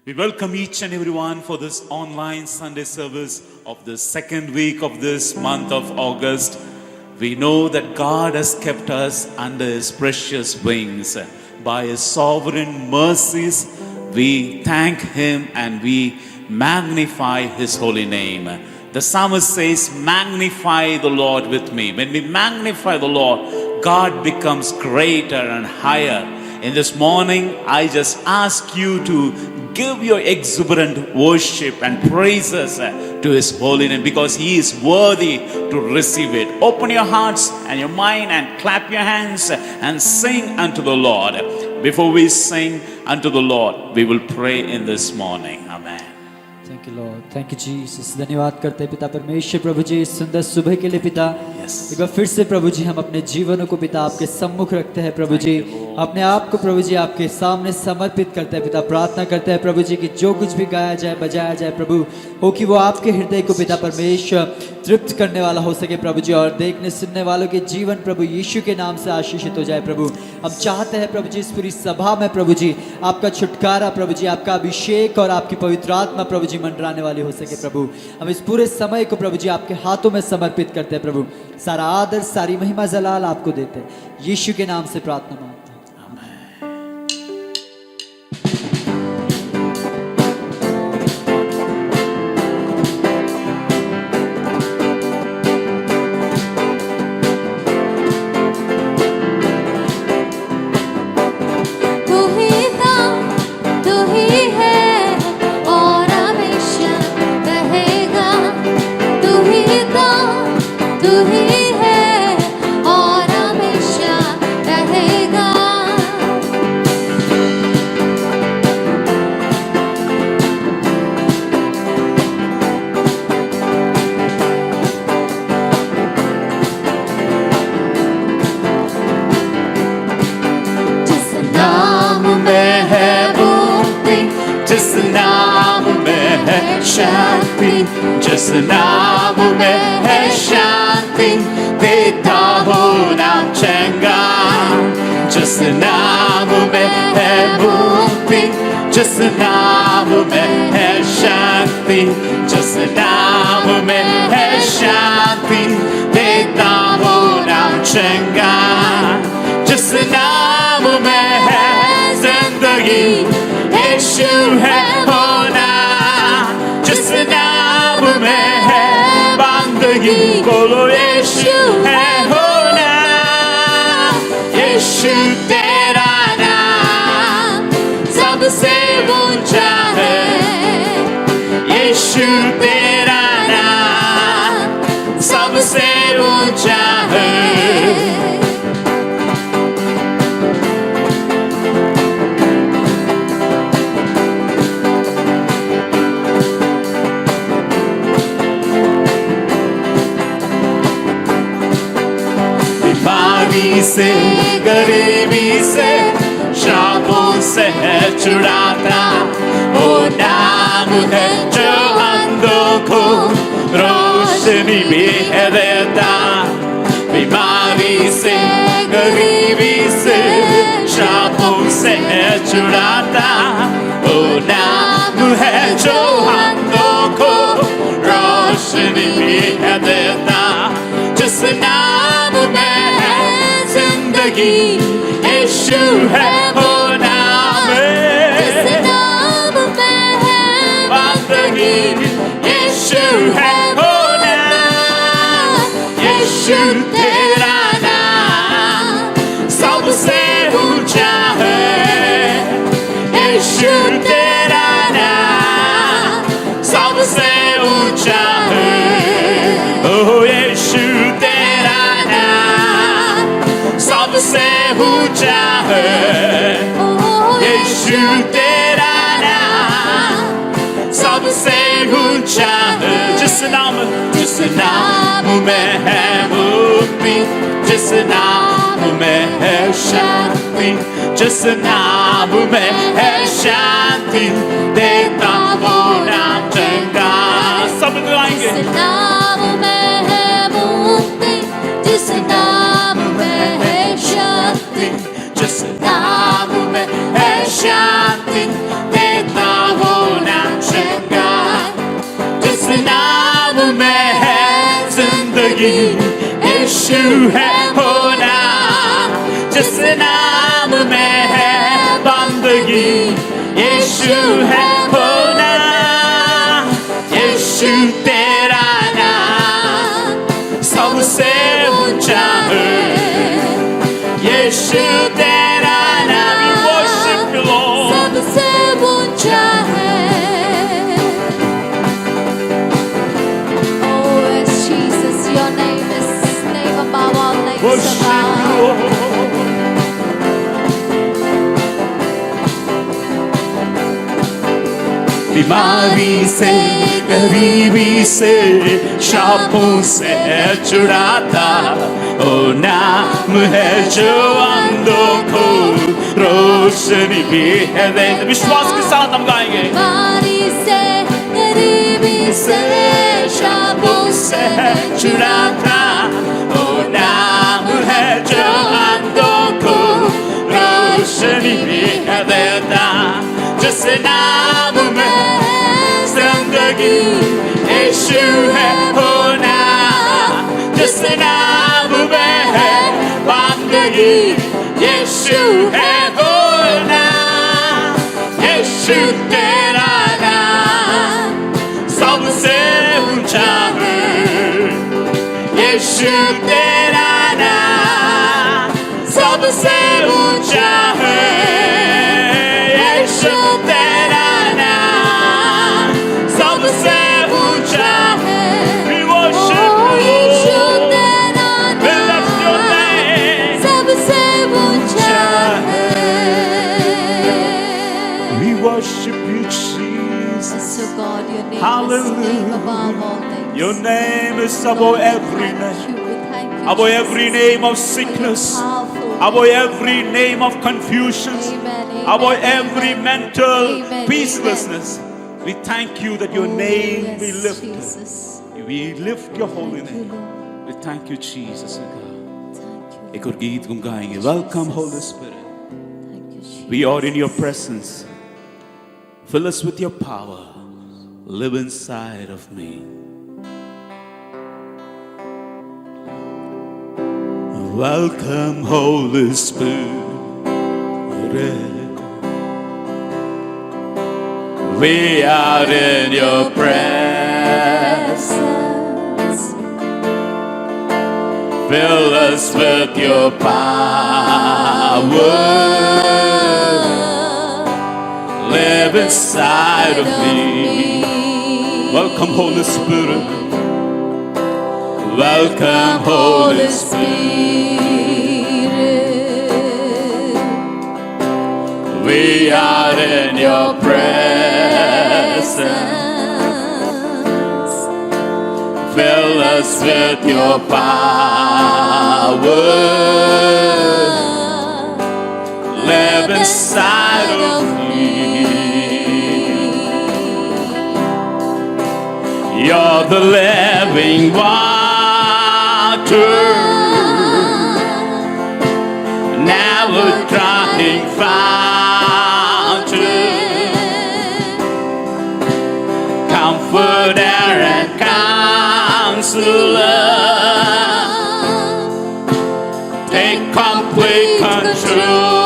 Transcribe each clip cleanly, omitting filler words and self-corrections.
We welcome each and everyone for this online Sunday service of the second week of this month of August. We know that God has kept us under His precious wings. By His sovereign mercies, we thank Him and we magnify His holy name. The psalmist says, magnify the Lord with me. When we magnify the Lord, God becomes greater and higher. In this morning, I just ask you to give your exuberant worship and praises to His holy name, because He is worthy to receive it. Open your hearts and your mind and clap your hands and sing unto the Lord. Before we sing unto the Lord, we will pray in this morning. Amen. Thank you Lord, thank you Jesus. धन्यवाद करते हैं पिता परमेश्वर प्रभु जी इस सुंदर सुबह के लिए पिता। एक बार फिर से प्रभु जी हम अपने जीवनों को पिता आपके सम्मुख रखते हैं प्रभु जी, अपने आप को प्रभु जी आपके सामने समर्पित करते हैं पिता। प्रार्थना करते हैं प्रभु जी कि जो कुछ भी गाया जाए बजाया जाए प्रभु, हो कि वो आपके हृदय को पिता परमेश्वर तृप्त करने वाला हो सके प्रभु जी, और देखने सुनने वालों के जीवन प्रभु यीशु के नाम से आशीषित हो जाए प्रभु। हम चाहते हैं प्रभु जी इस पूरी सभा में प्रभु जी आपका छुटकारा प्रभु जी, आपका अभिषेक और आपकी पवित्र आत्मा प्रभु जी मंडराने वाली हो सके प्रभु। हम इस पूरे समय को प्रभु जी आपके हाथों में समर्पित करते हैं प्रभु। सारा आदर सारी महिमा जलाल आपको देते हैं, यीशु के नाम से प्रार्थना मांगते हैं। जिस नाम में है शांति, देता हो नाम चंगा। जिस नाम में है मुक्ति, जिस नाम में है शांति, जिस नाम में है शांति, देता हो नाम चंगा। जिस नाम में है जिंदगी, यीशु है होना। जिस नाम में है बंदगी, बोलो यीशु है होना। यीशु तेरा नाम सबसे ऊंचा है। यीशु तेरा नाम सबसे ऊंचा है। बीमारी से, गरीबी से, श्रापों से है छुड़ाता। वो नाम है जो अंधों को रोशनी भी है देता। बीमारी से, गरीबी से, श्रापों से है छुड़ाता। वो नाम है जो अंधों को रोशनी भी है देता। जिस नाम में जिंदगी, यीशु है वो नाम। जिस नाम में है बंदगी, यीशु है वो नाम। यीशु तेरा नाम सबसे ऊंचा है। यीशु तेरा नाम सबसे ऊंचा है। ओ यीशु तेरा सबसे ऊंचा है। यीशु तेरा नाम सबसे ऊंचा है। जिस नाम में है मुक्ति, जिस नाम में है शांति, जिस नाम में है शांति, देता वो नाम चंगा। सब गाएंगे। जिस नाम में है मुक्ति, जिस नाम में है शांति, जिस नाम में है शांति, देता हो बंदगी यीशु है होना, जिस नाम में है बंदगी यीशु है होना, यीशु तेरा नाम सबसे ऊंचा है, यीशु तेरा नाम worship you Lord, सबसे ऊंचा है। Oh yes Jesus, your name is name above all names worship you above. Lord. बीमारी से गरीबी से शापों से छुड़ाता, ओ नाम है जो अंधों को रोशनी भी है दे। विश्वास के साथ हम गाएंगे। बीमारी से गरीबी से शापों से छुड़ाता, ओ नाम है जो अंधों को रोशनी भी है देता, जिस नाम में जिंदगी यीशु है होना, जिस नाम में है बंदगी यीशु है होना, यीशु तेरा नाम सबसे ऊंचा है, यीशु तेरा नाम सबसे ऊंचा है, यीशु तेरा नाम सबसे ऊंचा है। We worship you, यीशु तेरा we lift your name. सबसे ऊंचा है। We worship you, Jesus. So God, your name is Hallelujah. name above all names. Your name is above every Thank name, you, thank you, above Jesus. every name of sickness, Powerful. above every name of confusions, Amen, amen, above amen. every mental Amen, peacelessness. We thank you that your Oh, name yes, be lifted. Jesus. We lift your holy Thank you, name. Lord. We thank you, Jesus. Thank you. एक और गीत हम गाएंगे। Welcome, Holy Spirit. Thank you, Jesus. We are in your presence. Fill us with your power. Live inside of me. Welcome, Holy Spirit. We are in your presence. Fill us with your power. Live inside of me. Welcome, Holy Spirit. Welcome, Holy Spirit. We are in your presence. Fill us with your power. Live inside of me. You're the living water, never drying fountain, comforter and counselor. Take complete control.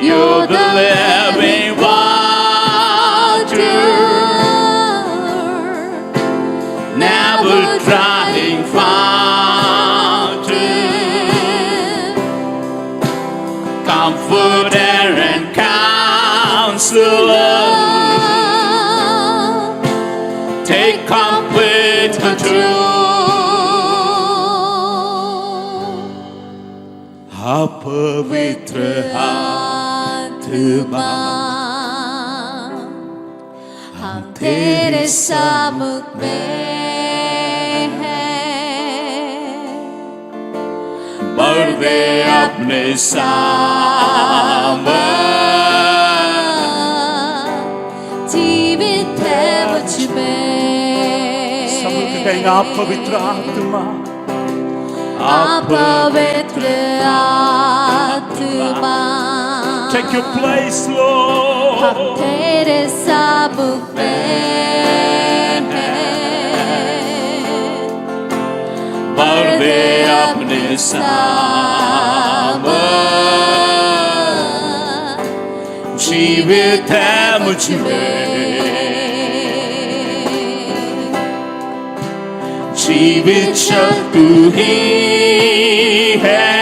You're the living water, never drying fountain, comforter and counselor. Take complete control. पवित्र आत्मा, हम तेरे सामने हैं, भर दे अपने सामने, जीवित है मुझ में। सब लोग कहेंगे आप पवित्र आत्मा, आप पवित्र आत्मा, take your place, Lord. हम तेरे सामने और वे अपने सामर्थ जीवित है मुझ में, जीवित शब्द तू ही है,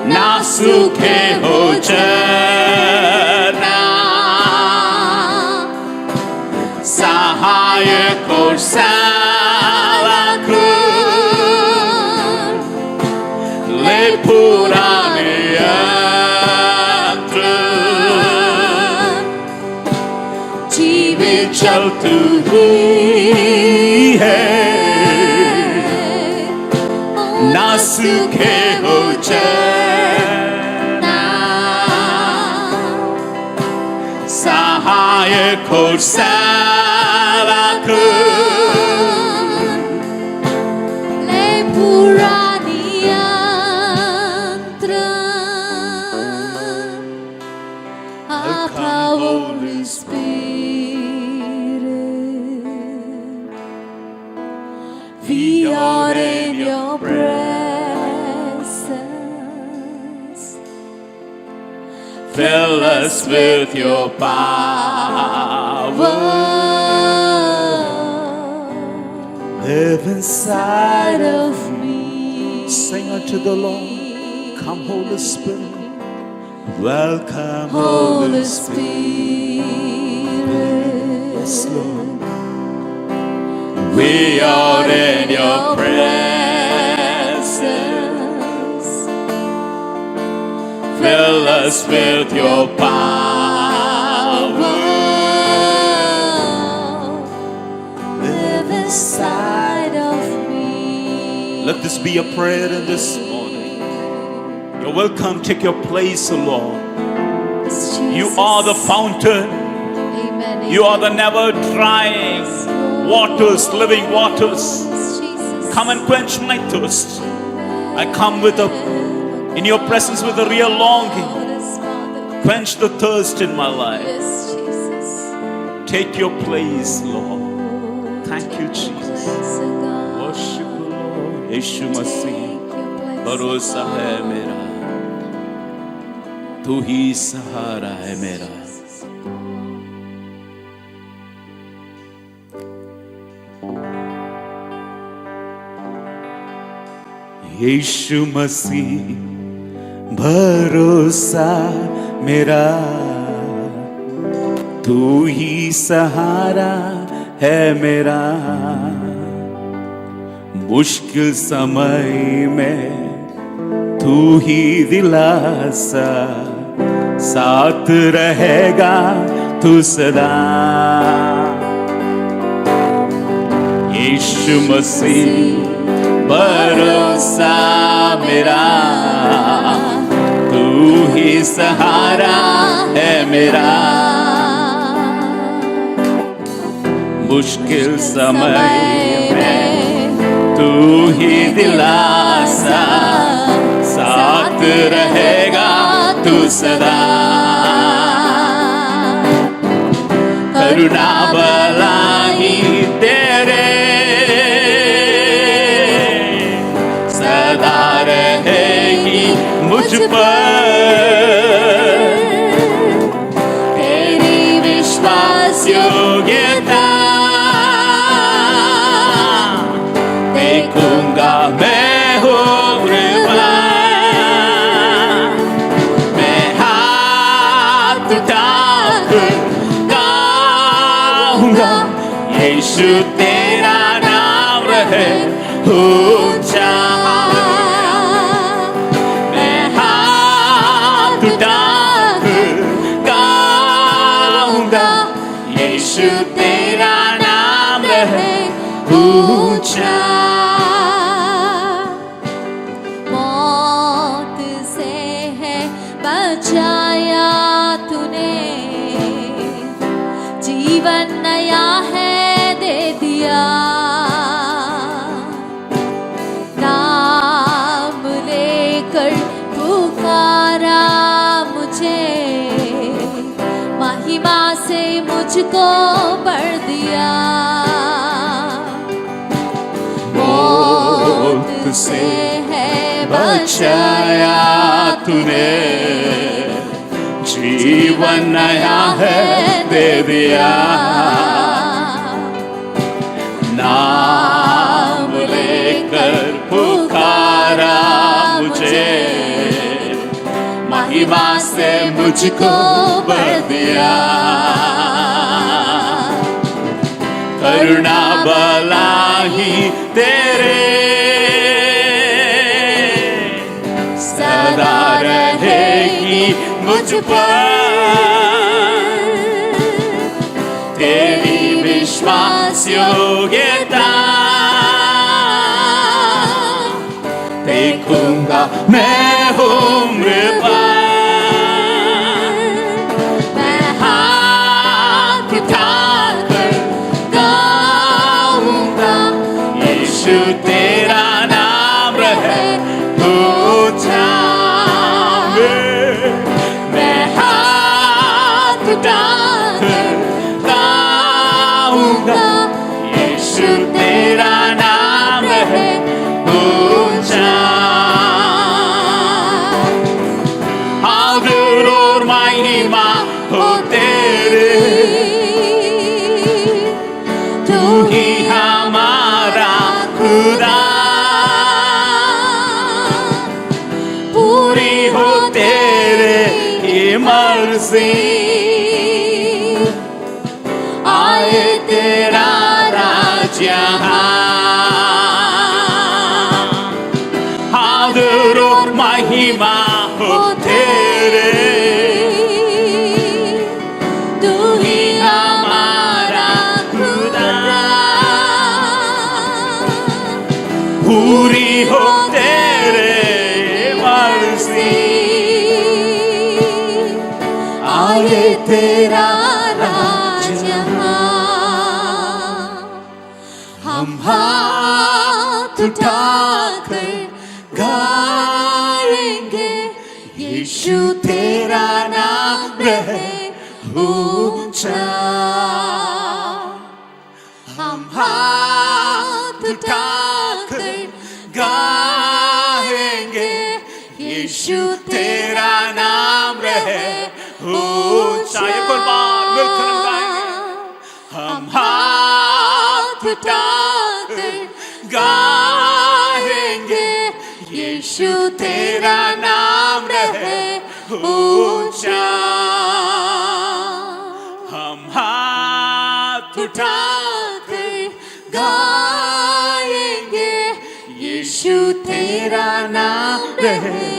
ना सूखे हो चरना, सहायक और सावधान, ले पुराने यंत्र, जीवित जल तू ही है, ना सूखे हो चरना, सहायक और सावधान, ले पुरानी यंत्र, Holy Spirit, we are in your presence. fill us with your power, live inside of me. Sing unto the Lord, come Holy Spirit, welcome Holy Spirit, yes Lord, we are in your presence, fill us with your power, live inside of me. let this be a prayer in this morning. You're welcome, take your place, O Lord. Yes, You Jesus. are the fountain, Amen. you are the never drying waters, living waters. Yes, Jesus. Come and quench my thirst. I come in your presence with a real longing. Yes, Father. Quench the thirst in my life. Yes, Jesus. Take your place, Lord. Thank you, Take your Jesus. place, O God. Worship the Lord. Yeshu Masih Take your place, भरोसा है मेरा, तू ही सहारा है मेरा. यीशु मसीह भरोसा मेरा, तू ही सहारा है मेरा. मुश्किल समय में तू ही दिलासा, साथ रहेगा तू सदा. यीशु मसीह भरोसा मेरा, तू ही सहारा है मेरा. मुश्किल समय में तू ही दिलासा, साथ रहेगा तू सदा. करुणा भलाई तेरे सदा रहेगी मुझ पर. तेरी विश्वास योग्यता देखूंगा मैं हो कृपा. मैं हाथ उठाकर गाऊंगा, यीशु तेरा नाम रहे ऊंचा. मैं हाथ उठाकर गाऊंगा, यीशु तेरा नाम रहे ऊंचा. मौत से है बचाया तूने, जीवन नया है दे दिया. नाम लेकर पुकारा मुझे, महिमा से मुझको भर दिया. से है बचाया तूने, जीवन नया है दे दिया। नाम लेकर पुकारा मुझे, महिमा से मुझको भर दिया। करुणा भला ही तेरे सदा रहेगी मुझ पर, तेरी विश्वास योग्यता देखूंगा मैं उम्र भर। मैं हाथ उठाकर गाऊंगा, यीशु तेरा नाम रहे ऊंचा। मैं हाथ उठाकर गाऊंगा, यीशु तेरा नाम रहे ऊंचा। आदर और महिमा हो तेरे, तू ही हमारा खुदा। पूरी हो तेरे ये मर्जी, आए तेरा राज यहाँ। आदर और महिमा हो तेरे, तू ही हमारा खुदा। पूरी हो तेरे मर्जी, आए तेरा राज यहाँ। हम हाथ उठाकर गाएंगे, यीशु तेरा नाम रहे ऊंचा। हम हाथ उठाकर गाएंगे, यीशु तेरा नाम रहे ऊंचा। एक और बार मिलकर हम गाएंगे। हम हाथ उठाकर गाएंगे, यीशु तेरा नाम रहे ऊंचा। हम हाथ उठाकर गाएंगे, यीशु तेरा नाम रहे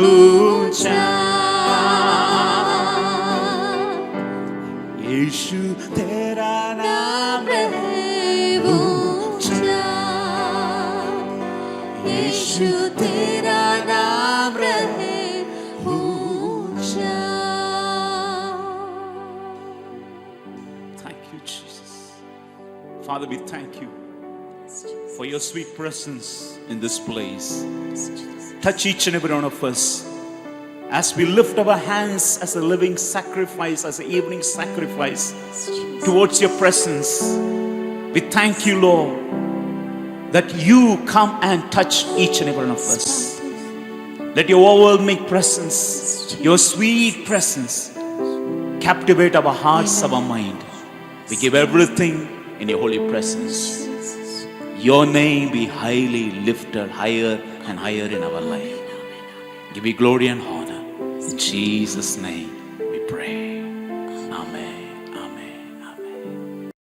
ऊंचा। यीशु तेरा नाम रहे ऊंचा, यीशु तेरा नाम रहे ऊंचा। Thank you, Jesus. Father, we thank you for your sweet presence in this place. Touch each and every one of us as we lift our hands as a living sacrifice, as an evening sacrifice towards your presence. We thank you, Lord, that you come and touch each and every one of us. Let your overwhelming presence, your sweet presence, captivate our hearts, our mind. We give everything in your holy presence. Your name be highly lifted, higher and higher in our life. Give you glory and honor. In Jesus' name we pray. Amen. Amen. Amen.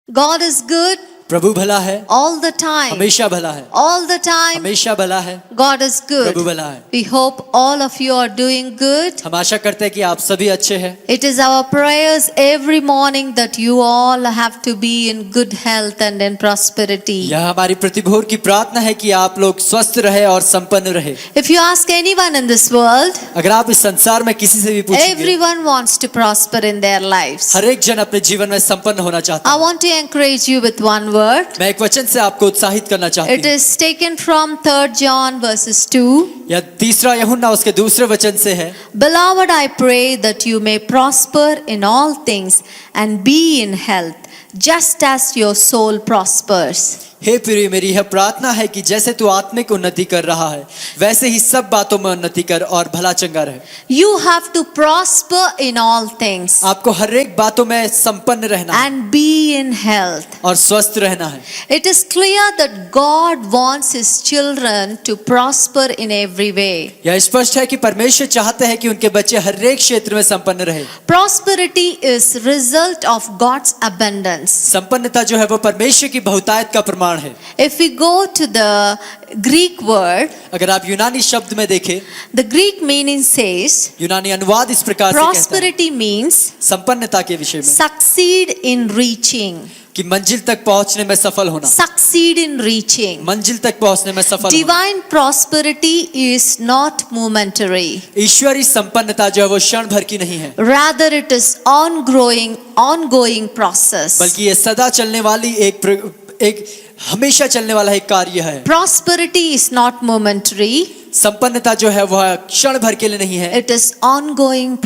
God is good प्रभु भला है, all the time. हमेशा भला है, All the time, हमेशा भला है, God is good. प्रभु भला है। We hope all of you are doing good. हम आशा करते हैं कि आप सभी अच्छे हैं। It is our prayers every morning that you all have to be in good health and in prosperity. यह हमारी प्रतिभोर की प्रार्थना है कि आप लोग स्वस्थ रहे और संपन्न रहे। If you ask anyone in this world, अगर आप इस संसार में किसी से भी पूछेंगे, everyone wants to prosper in their lives. हर एक जन अपने जीवन में संपन्न होना चाहता I है। want to encourage you with one word. मैं एक वचन से आपको उत्साहित करना चाहती It हूँ। is taken from 3 John verses 2. यह तीसरा यूहन्ना उसके दूसरे वचन से है। Beloved, I pray that you may prosper in all things and be in health, just as your soul prospers. हे प्रिय, मेरी यह प्रार्थना है कि जैसे तू आत्मिक उन्नति कर रहा है वैसे ही सब बातों में उन्नति कर और भला चंगा रहे। You have to prosper in all things आपको हर एक बातों में संपन्न रहना है and be in health. और स्वस्थ रहना है। It is clear that God wants His children to prosper in every way. यह स्पष्ट है कि परमेश्वर चाहते हैं कि उनके बच्चे हर एक क्षेत्र में संपन्न रहे। Prosperity is result of God's abundance. संपन्नता जो है वो परमेश्वर की बहुतायत का प्रमाण है। If we go to the Greek word, अगर आप यूनानी शब्द में देखें, the Greek meaning says यूनानी अनुवाद इस प्रकार से कहता है, prosperity means संपन्नता के विषय में succeed in reaching. कि मंजिल तक पहुंचने में सफल होना, Succeed in reaching. मंजिल तक पहुंचने में सफल होना। Divine prosperity is not momentary. ईश्वरी संपन्नता जो है वो क्षण भर की नहीं है, Rather, it is ongoing process. बल्कि ये सदा चलने वाली एक हमेशा चलने वाला एक कार्य है। Prosperity is not momentary. संपन्नता जो है वह क्षण भर के लिए नहीं है, It is ongoing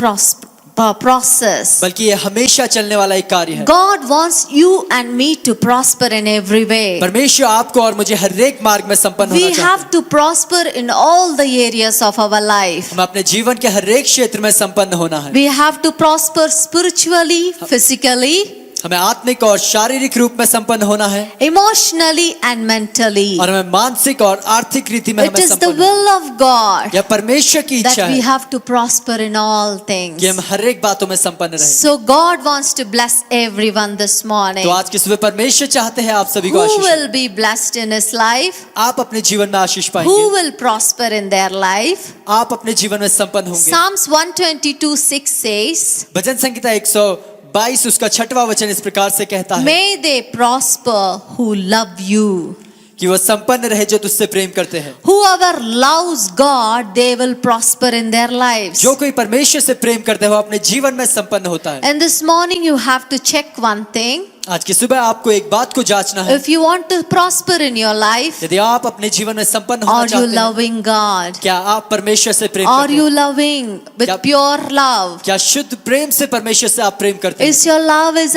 process. बल्कि ये हमेशा चलने वाला एक कार्य है। God wants you and me to prosper in every way. परमेश्वर आपको और मुझे हर एक मार्ग में संपन्न We होना चाहते have to prosper in all the areas of our life. हैं। हमें अपने जीवन के हर एक क्षेत्र में संपन्न होना है। We have to prosper spiritually, physically, हमें आत्मिक और शारीरिक रूप में संपन्न होना है emotionally and mentally. और हमें मानसिक और आर्थिक रीति में It हमें is the संपन्न will of God यह परमेश्वर की इच्छा that we है have to prosper in all things. कि हम हर एक बातों में संपन्न रहें। So God wants to bless everyone this morning. तो आज की सुबह परमेश्वर चाहते हैं आप सभी को Who Ashish will be blessed in his life? आप अपने जीवन में आशीष Who पाएंगे, will prosper in their life? आप अपने जीवन में संपन्न होंगे। Psalms 122:6 says, भजन संहिता 122 उसका 6वां वचन इस प्रकार से कहता है May they prosper who love you. कि वो संपन्न रहे जो तुझसे प्रेम करते हैं। Whoever loves God, they will prosper in their lives. जो कोई परमेश्वर से प्रेम करते हैं वो अपने जीवन में संपन्न होता है। And this morning you have to check one thing. आज की सुबह आपको एक बात को जांचना है, If you want to prosper in your life, यदि आप अपने जीवन में संपन्न होना are you चाहते हैं, loving God? क्या आप परमेश्वर से प्रेम Are करते you हैं? loving with क्या- pure love? क्या शुद्ध प्रेम से परमेश्वर से आप प्रेम करते हैं? Is your love is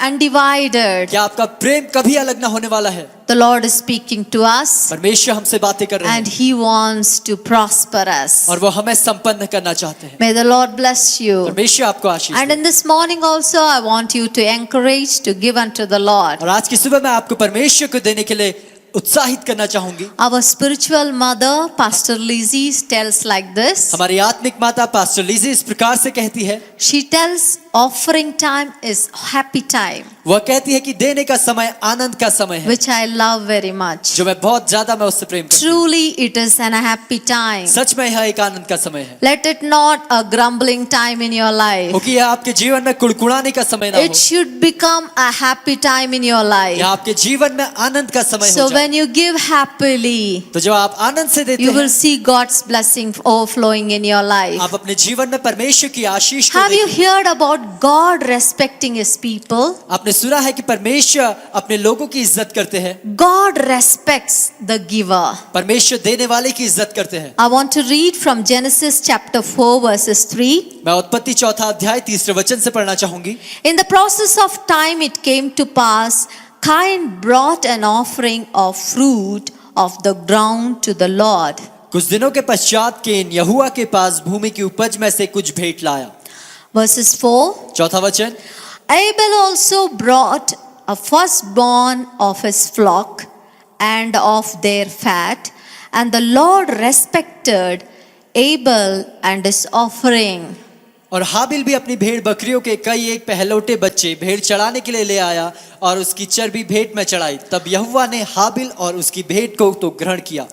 undivided? क्या आपका प्रेम कभी अलग ना होने वाला है? The Lord is speaking to us परमेश्वर हमसे बातें कर रहे and हैं He wants to prosper us. और वो हमें संपन्न करना चाहते हैं। May the Lord bless you. परमेश्वर आपको आशीष And they. in this morning also, I want you to encourage to give unto the Lord. और आज की सुबह मैं आपको परमेश्वर को देने के लिए उत्साहित करना चाहूंगी। Our spiritual mother, Pastor Lizzie, tells like this. हमारी आत्मिक माता पास्टर लीजी इस प्रकार से कहती है, She tells offering time is happy time, वह कहती है कि देने का समय आनंद का समय है, which I love very much. जो मैं बहुत ज्यादा मैं उससे प्रेम करती हूँ। Truly, it is an happy time. सच में यह एक आनंद का समय है, Let it not a grumbling time in your life. क्योंकि यह आपके जीवन में कुड़कुड़ाने का समय ना It हो, should become a happy time in your life. यह आपके जीवन में आनंद का समय So हो जाए। when you give happily, तो जब आप आनंद से देते you will हैं, see God's blessing overflowing in your life. आप अपने जीवन में परमेश्वर की आशीष को Have you देखें। heard about God respecting His people? आपने सुना है कि परमेश्वर अपने लोगों की इज्जत करते हैं, God respects the giver. परमेश्वर देने वाले की इज्जत करते हैं। I want to read from Genesis chapter 4 verses 3. मैं उत्पत्ति 4 अध्याय 3 वचन से पढ़ना चाहूंगी। In the process of time it came to pass, Cain brought an offering of fruit of the ground to the Lord. कुछ दिनों के पश्चात केन यहोवा के पास भूमि की उपज में से कुछ भेंट लाया। Verses 4. 4 वचन, Abel also brought a firstborn of his flock and of their fat, and the Lord respected Abel and his offering. और हाबिल भी अपनी भेड़ बकरियों के कई एक पहलौठे बच्चे भेड़ चढ़ाने के लिए ले आया और उसकी चर्बी भेंट में चढ़ाई। तब यहोवा ने हाबिल और उसकी भेंट को तो ग्रहण किया।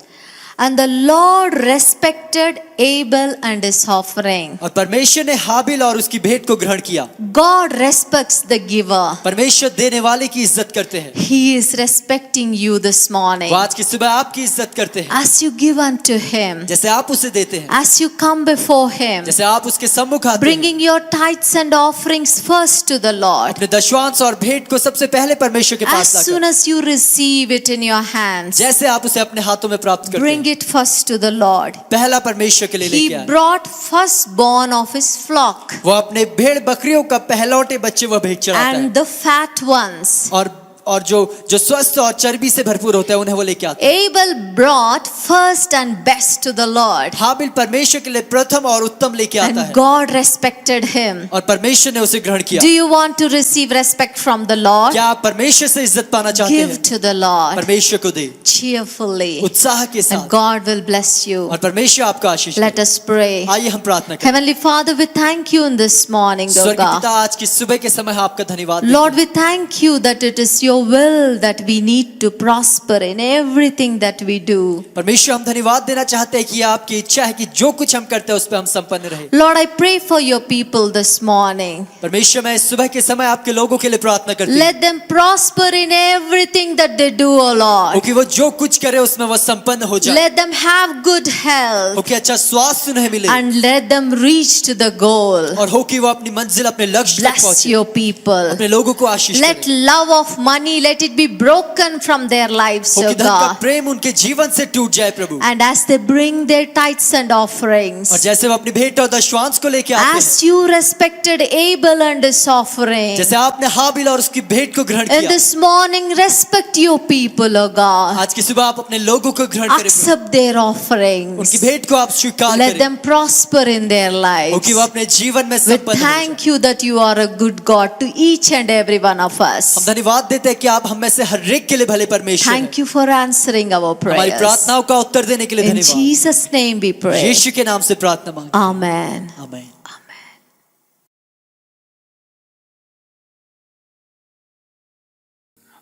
And the Lord respected Abel and his offering. और परमेश्वर ने हाबिल और उसकी भेंट को ग्रहण किया। God respects the giver. परमेश्वर देने वाले की इज्जत करते हैं। He is respecting you this morning. वो आज की सुबह आपकी इज्जत करते हैं, As you give unto Him, जैसे आप उसे देते हैं, as you come before Him, जैसे आप उसके सम्मुख आते हैं, bringing your tithes and offerings first to the Lord. अपने दशवांश और भेंट को सबसे पहले परमेश्वर के As pass soon locker, as you receive it in your hands, जैसे आप उसे अपने हाथों में प्राप्त करते bring हैं, it first to the Lord. पहला परमेश्वर के लिए He लेके आए। brought firstborn of his flock वो अपने भेड़ बकरियों का पहलौठे बच्चे वह भेंट चढ़ाता है and the fat ones. और और जो स्वस्थ और चर्बी से भरपूर होते हैं उन्हें वो लेके आते हैं। Abel brought first and best to the Lord, हाबिल परमेश्वर के लिए प्रथम और उत्तम लेके आता and है God respected him. और परमेश्वर ने उसे ग्रहण किया। Do you want to receive respect from the Lord? क्या आप परमेश्वर से इज्जत पाना चाहते Give हैं? to the Lord परमेश्वर को दे cheerfully, उत्साह के and साथ God will bless you. और परमेश्वर आपका आशीष Let us pray. दे। आइए हम प्रार्थना करें। Heavenly Father, we thank you in this morning, Lord स्वर्गीय पिता, God. आज की सुबह के समय आपका धन्यवाद देते Lord, we thank you that it is your will that we need to prosper in everything that we do. हैं। परमेश्वर हम धन्यवाद देना चाहते हैं कि ये आपकी इच्छा है कि जो कुछ हम करते हैं उस पर हम संपन्न रहे। Lord, I pray for your people this morning. परमेश्वर मैं इस सुबह के समय आपके लोगों के लिए प्रार्थना करती हूँ Let them prosper in everything that they do, O Lord. क्योंकि वो जो कुछ करे उसमें वो संपन्न हो जाए, Let them have good health हो कि अच्छा स्वास्थ्य उन्हें मिले and let them reach to the goal. और हो कि वो अपनी मंजिल अपने लक्ष्य तक Bless पहुंचे, your people. अपने लोगों को आशीष Let करे। love of money, let it be broken from their lives, हो O कि धन का God. प्रेम उनके जीवन से टूट जाए प्रभु। And as they bring their tithes and और offerings, जैसे वो अपनी भेंट और दशवांश को लेके आते हैं, as you respected Abel and his offering, जैसे आपने हाबिल और उसकी भेंट को ग्रहण in किया, this morning respect your people, O God. आज की सुबह आप अपने लोगों को ग्रहण करें प्रभु। Accept their offerings. उनकी भेंट को आप स्वीकार Let करें, them prosper in their हो lives. कि वो अपने जीवन में We संपन्न हो जाए। thank you that you are a good God to each and every one of हम us. धन्यवाद देते हैं कि आप हम में से हर एक के लिए भले परमेश्वर हैं। Thank you for answering our हमारी prayers. प्रार्थनाओं का उत्तर देने के लिए In धन्यवाद। Jesus' name we pray. यीशु के नाम से प्रार्थना मांगते Amen. हैं। आमीन।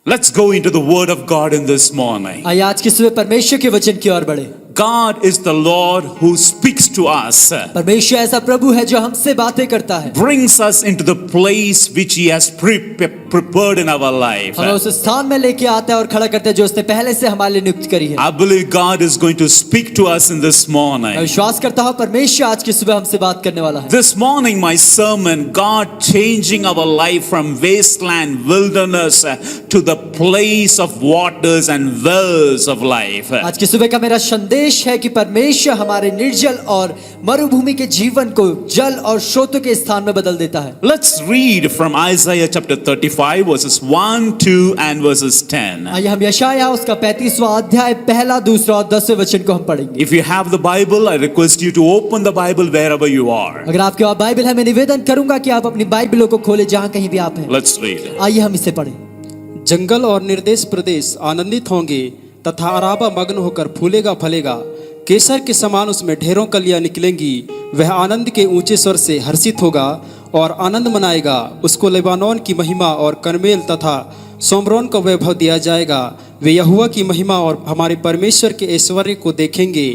Let's go into the word of God in this morning. आइए आज की सुबह परमेश्वर के वचन की ओर बढ़े। God is the Lord who speaks to us, परमेश्वर ऐसा प्रभु है जो हमसे बातें करता है, brings us into the place which He has prepared in our life. हमें उस स्थान में लेके आता है और खड़ा करता है जो उसने पहले से हमारे लिए नियुक्त करी है। I believe God is going to speak to us in this मैं morning. विश्वास करता हूँ परमेश्वर आज की सुबह हमसे बात करने वाला है। This morning, my sermon, God changing our life from wasteland, wilderness to the place of waters and wells of life. आज की सुबह का मेरा संदेश है कि परमेश्वर हमारे निर्जल और मरुभूमि के जीवन को जल और स्रोतों के स्थान में बदल देता है। Let's read from Isaiah chapter 35 verses 1, 2 and verses 10. आइए हम यशायाह उसका 35वां अध्याय पहला, दूसरा और 10वें वचन को हम पढ़ेंगे। If you have the Bible, I request you to open the Bible wherever you are. अगर आपके पास बाइबल है, मैं निवेदन करूंगा कि आप अपनी बाइबलों को खोले जहां कहीं भी आप हैं। Let's read. आइए हम इसे पढ़ें। जंगल और निर्देश प्रदेश आनंदित होंगे तथा अराबा मग्न होकर फूलेगा फलेगा। केसर के समान उसमें ढेरों कलियां निकलेंगी। वह आनंद के ऊंचे स्वर से हर्षित होगा और आनंद मनाएगा। उसको लेबानोन की महिमा और कर्मेल तथा सोमरोन का वैभव दिया जाएगा। वे यहोवा की महिमा और हमारे परमेश्वर के ऐश्वर्य को देखेंगे।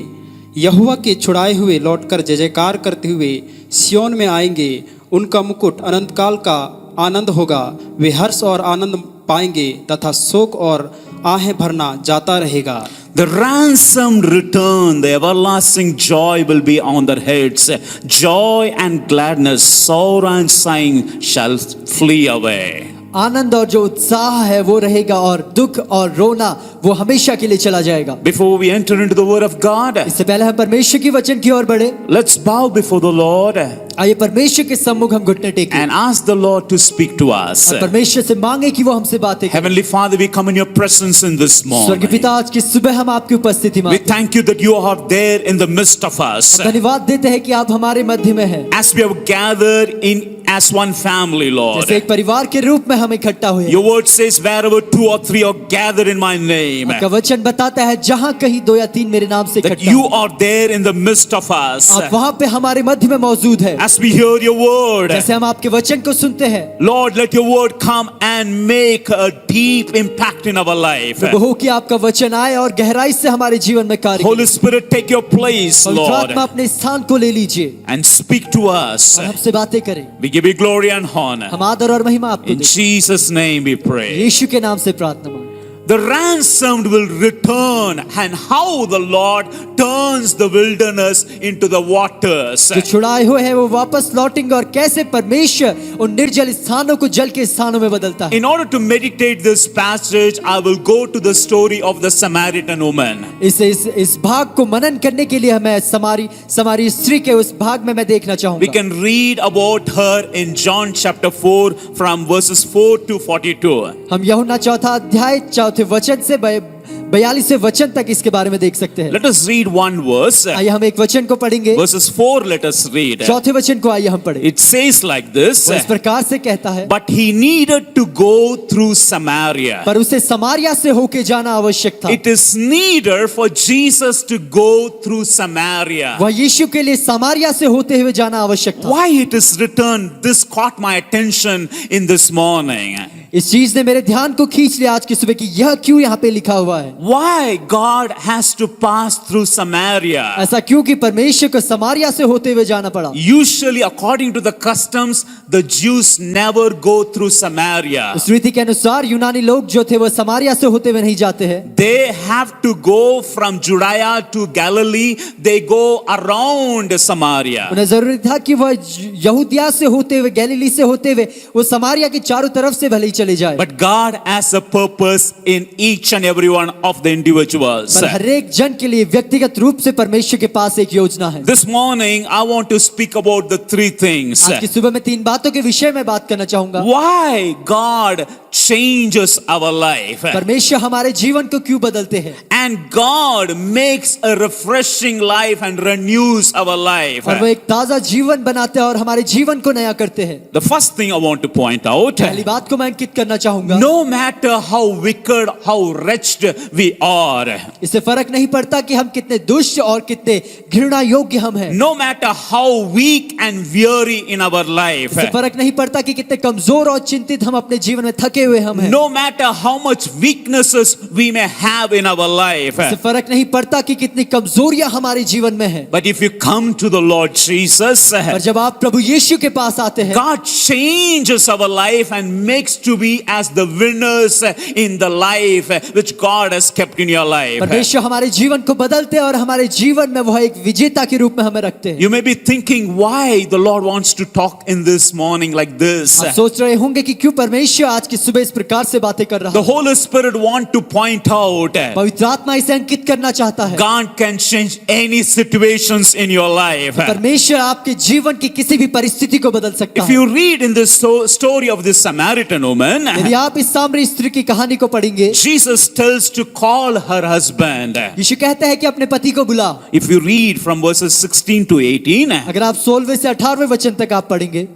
यहोवा के छुड़ाए हुए लौटकर जय जयकार करते हुए सियोन में आएंगे। उनका मुकुट अनंतकाल का आनंद होगा। वे हर्ष और आनंद पाएंगे तथा शोक और आहें भरना जाता रहेगा। The ransomed return, the everlasting joy will be on their heads. Joy and gladness, sorrow and sighing shall flee away. आनंद और जो उत्साह है वो रहेगा और दुख और रोना वो हमेशा के लिए चला जाएगा। Before we enter into the word of God, इससे पहले हम परमेश्वर की वचन की ओर बढ़े। let's bow before the Lord आइए परमेश्वर के सम्मुख हम घुटने टेकें and ask the Lord to speak to us. और परमेश्वर से मांगे कि वो हमसे बातें करें। Heavenly Father, we come in your presence in this स्वर्गीय morning. पिता, आज की सुबह हम आपकी उपस्थिति We मांगते हैं। thank you that you are there in the midst of us. धन्यवाद देते हैं कि आप हमारे मध्य में हैं। As we have gathered in as one family, Lord. जैसे एक परिवार के रूप में हम इकट्ठा हुए। Your word says, wherever 2 or 3 are gathered in my name, आपका वचन बताता है जहाँ कहीं 2 या 3 मेरे नाम से that इकट्ठा you हो, are there in the midst of us. आप वहाँ पे हमारे मध्य में मौजूद है। As we hear your word, जैसे हम आपके वचन को सुनते हैं, Lord, let your word come and make a deep impact in our life. वो हो कि आपका वचन आए और गहराई से हमारे जीवन में कार्य करे। Holy Spirit, take your place, पवित्र Lord, आत्मा अपने स्थान को ले लीजिए and speak to us. और हमसे बातें करें। We give you glory and honor. हम आदर और महिमा आपको In दें। Jesus' name we pray. यीशु के नाम से प्रार्थना मांगते हैं। the ransomed will return, and how the Lord turns the wilderness into the waters. जो छुड़ाए हुए हैं वो वापस लौटेंगे, और कैसे परमेश्वर उन निर्जल स्थानों को जल के स्थानों में बदलता है। In order to meditate this passage, I will go to the story of the Samaritan woman. इस भाग को मनन करने के लिए हमें समारी स्त्री के उस भाग में मैं देखना We चाहूंगा। can read about her in John chapter 4 from verses 4 to 42. हम यूहन्ना चौथा अध्याय चौथे वचन से 42वें वचन तक इसके बारे में देख सकते हैं। Let us read one verse. आइए हम एक वचन को पढ़ेंगे। Verses 4, let us read. चौथे वचन को आइए हम पढ़ें। It says like this, वो इस प्रकार से कहता है, but he needed to go through Samaria. पर उसे समारिया से होके जाना आवश्यक था। It is needed for Jesus to go through Samaria. वह यीशु के लिए समारिया से होते हुए जाना आवश्यक था। Why it is written? This caught my attention in this morning. इस चीज ने मेरे ध्यान को खींच लिया आज की सुबह कि यह क्यों यहाँ पे लिखा हुआ है। Why God has to pass through Samaria? ऐसा क्यों कि परमेश्वर को समारिया से होते हुए जाना पड़ा। Usually, according to the customs, the Jews never go through Samaria. उस रीति के अनुसार यूनानी लोग जो थे वो समारिया से होते हुए नहीं जाते हैं। They have to go from Judea to Galilee. They go around Samaria. उन्हें जरूरी था कि वह यहूदिया से होते हुए, गैलीली से होते हुए वो समारिया की चारों तरफ से भले ही चले जाए। But God has a purpose in each and every one of the individuals. पर हर एक जन के लिए व्यक्तिगत रूप से परमेश्वर के पास एक योजना है। This morning, I want to speak about the three things. आज की सुबह में 3 बातों के विषय में बात करना चाहूंगा। Why God changes our life. परमेश्वर हमारे जीवन को क्यों बदलते हैं, And God makes a refreshing life and renews our life. और वो एक ताजा जीवन बनाते हैं और हमारे जीवन को नया करते हैं। The first thing I want to point out, पहली बात को मैं अंकित करना चाहूंगा, no matter how wicked, how wretched we are, इससे फर्क नहीं पड़ता कि हम कितने दुष्ट और कितने घृणा योग्य हम हैं। no matter how weak and weary in our life, इससे फर्क नहीं पड़ता कि कितने कमजोर और चिंतित हम अपने जीवन में थके हुए हम हैं। no matter how much weaknesses we may have in our life, इससे फर्क नहीं पड़ता कि कितनी कमजोरियां हमारे जीवन में हैं। but if you come to the Lord Jesus, पर जब आप प्रभु यीशु के पास आते हैं, God changes our life and makes to be as the winners in the life which God has kept in your life. परमेश्वर हमारे जीवन को बदलते हैं और हमारे जीवन में वह एक विजेता के रूप में हमें रखते हैं। You may be thinking why the Lord wants to talk in this morning like this. आप सोच रहे होंगे कि क्यों परमेश्वर आज की सुबह इस प्रकार से बातें कर रहा The है। Holy Spirit want to point out पवित्र आत्मा इसे अंकित करना चाहता है। God can change any situations in your life. परमेश्वर आपके जीवन की किसी भी परिस्थिति को बदल सकता If है। you read in this story of this Samaritan woman, यदि आप इस सामरी स्त्री की कहानी को पढ़ेंगे, Jesus tells to call her husband. यीशु कहता है कि अपने पति को बुला। If you read from verses 16 to 18, अगर आप 16वें से 18वें वचन तक आप पढ़ेंगे,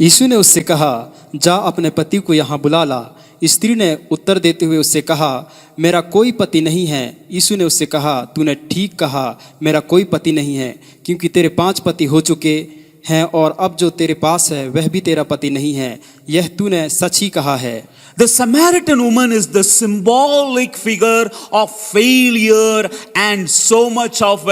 यीशु ने उससे कहा, जा अपने पति को यहाँ बुला ला। स्त्री ने उत्तर देते हुए उससे कहा, मेरा कोई पति नहीं है। यीशु ने उससे कहा, तूने ठीक कहा, मेरा कोई पति नहीं है, क्योंकि तेरे 5 पति हो चुके हैं और अब जो तेरे पास है वह भी तेरा पति नहीं है। यह तूने सच ही कहा है। The Samaritan woman is the symbolic figure of failure and so much of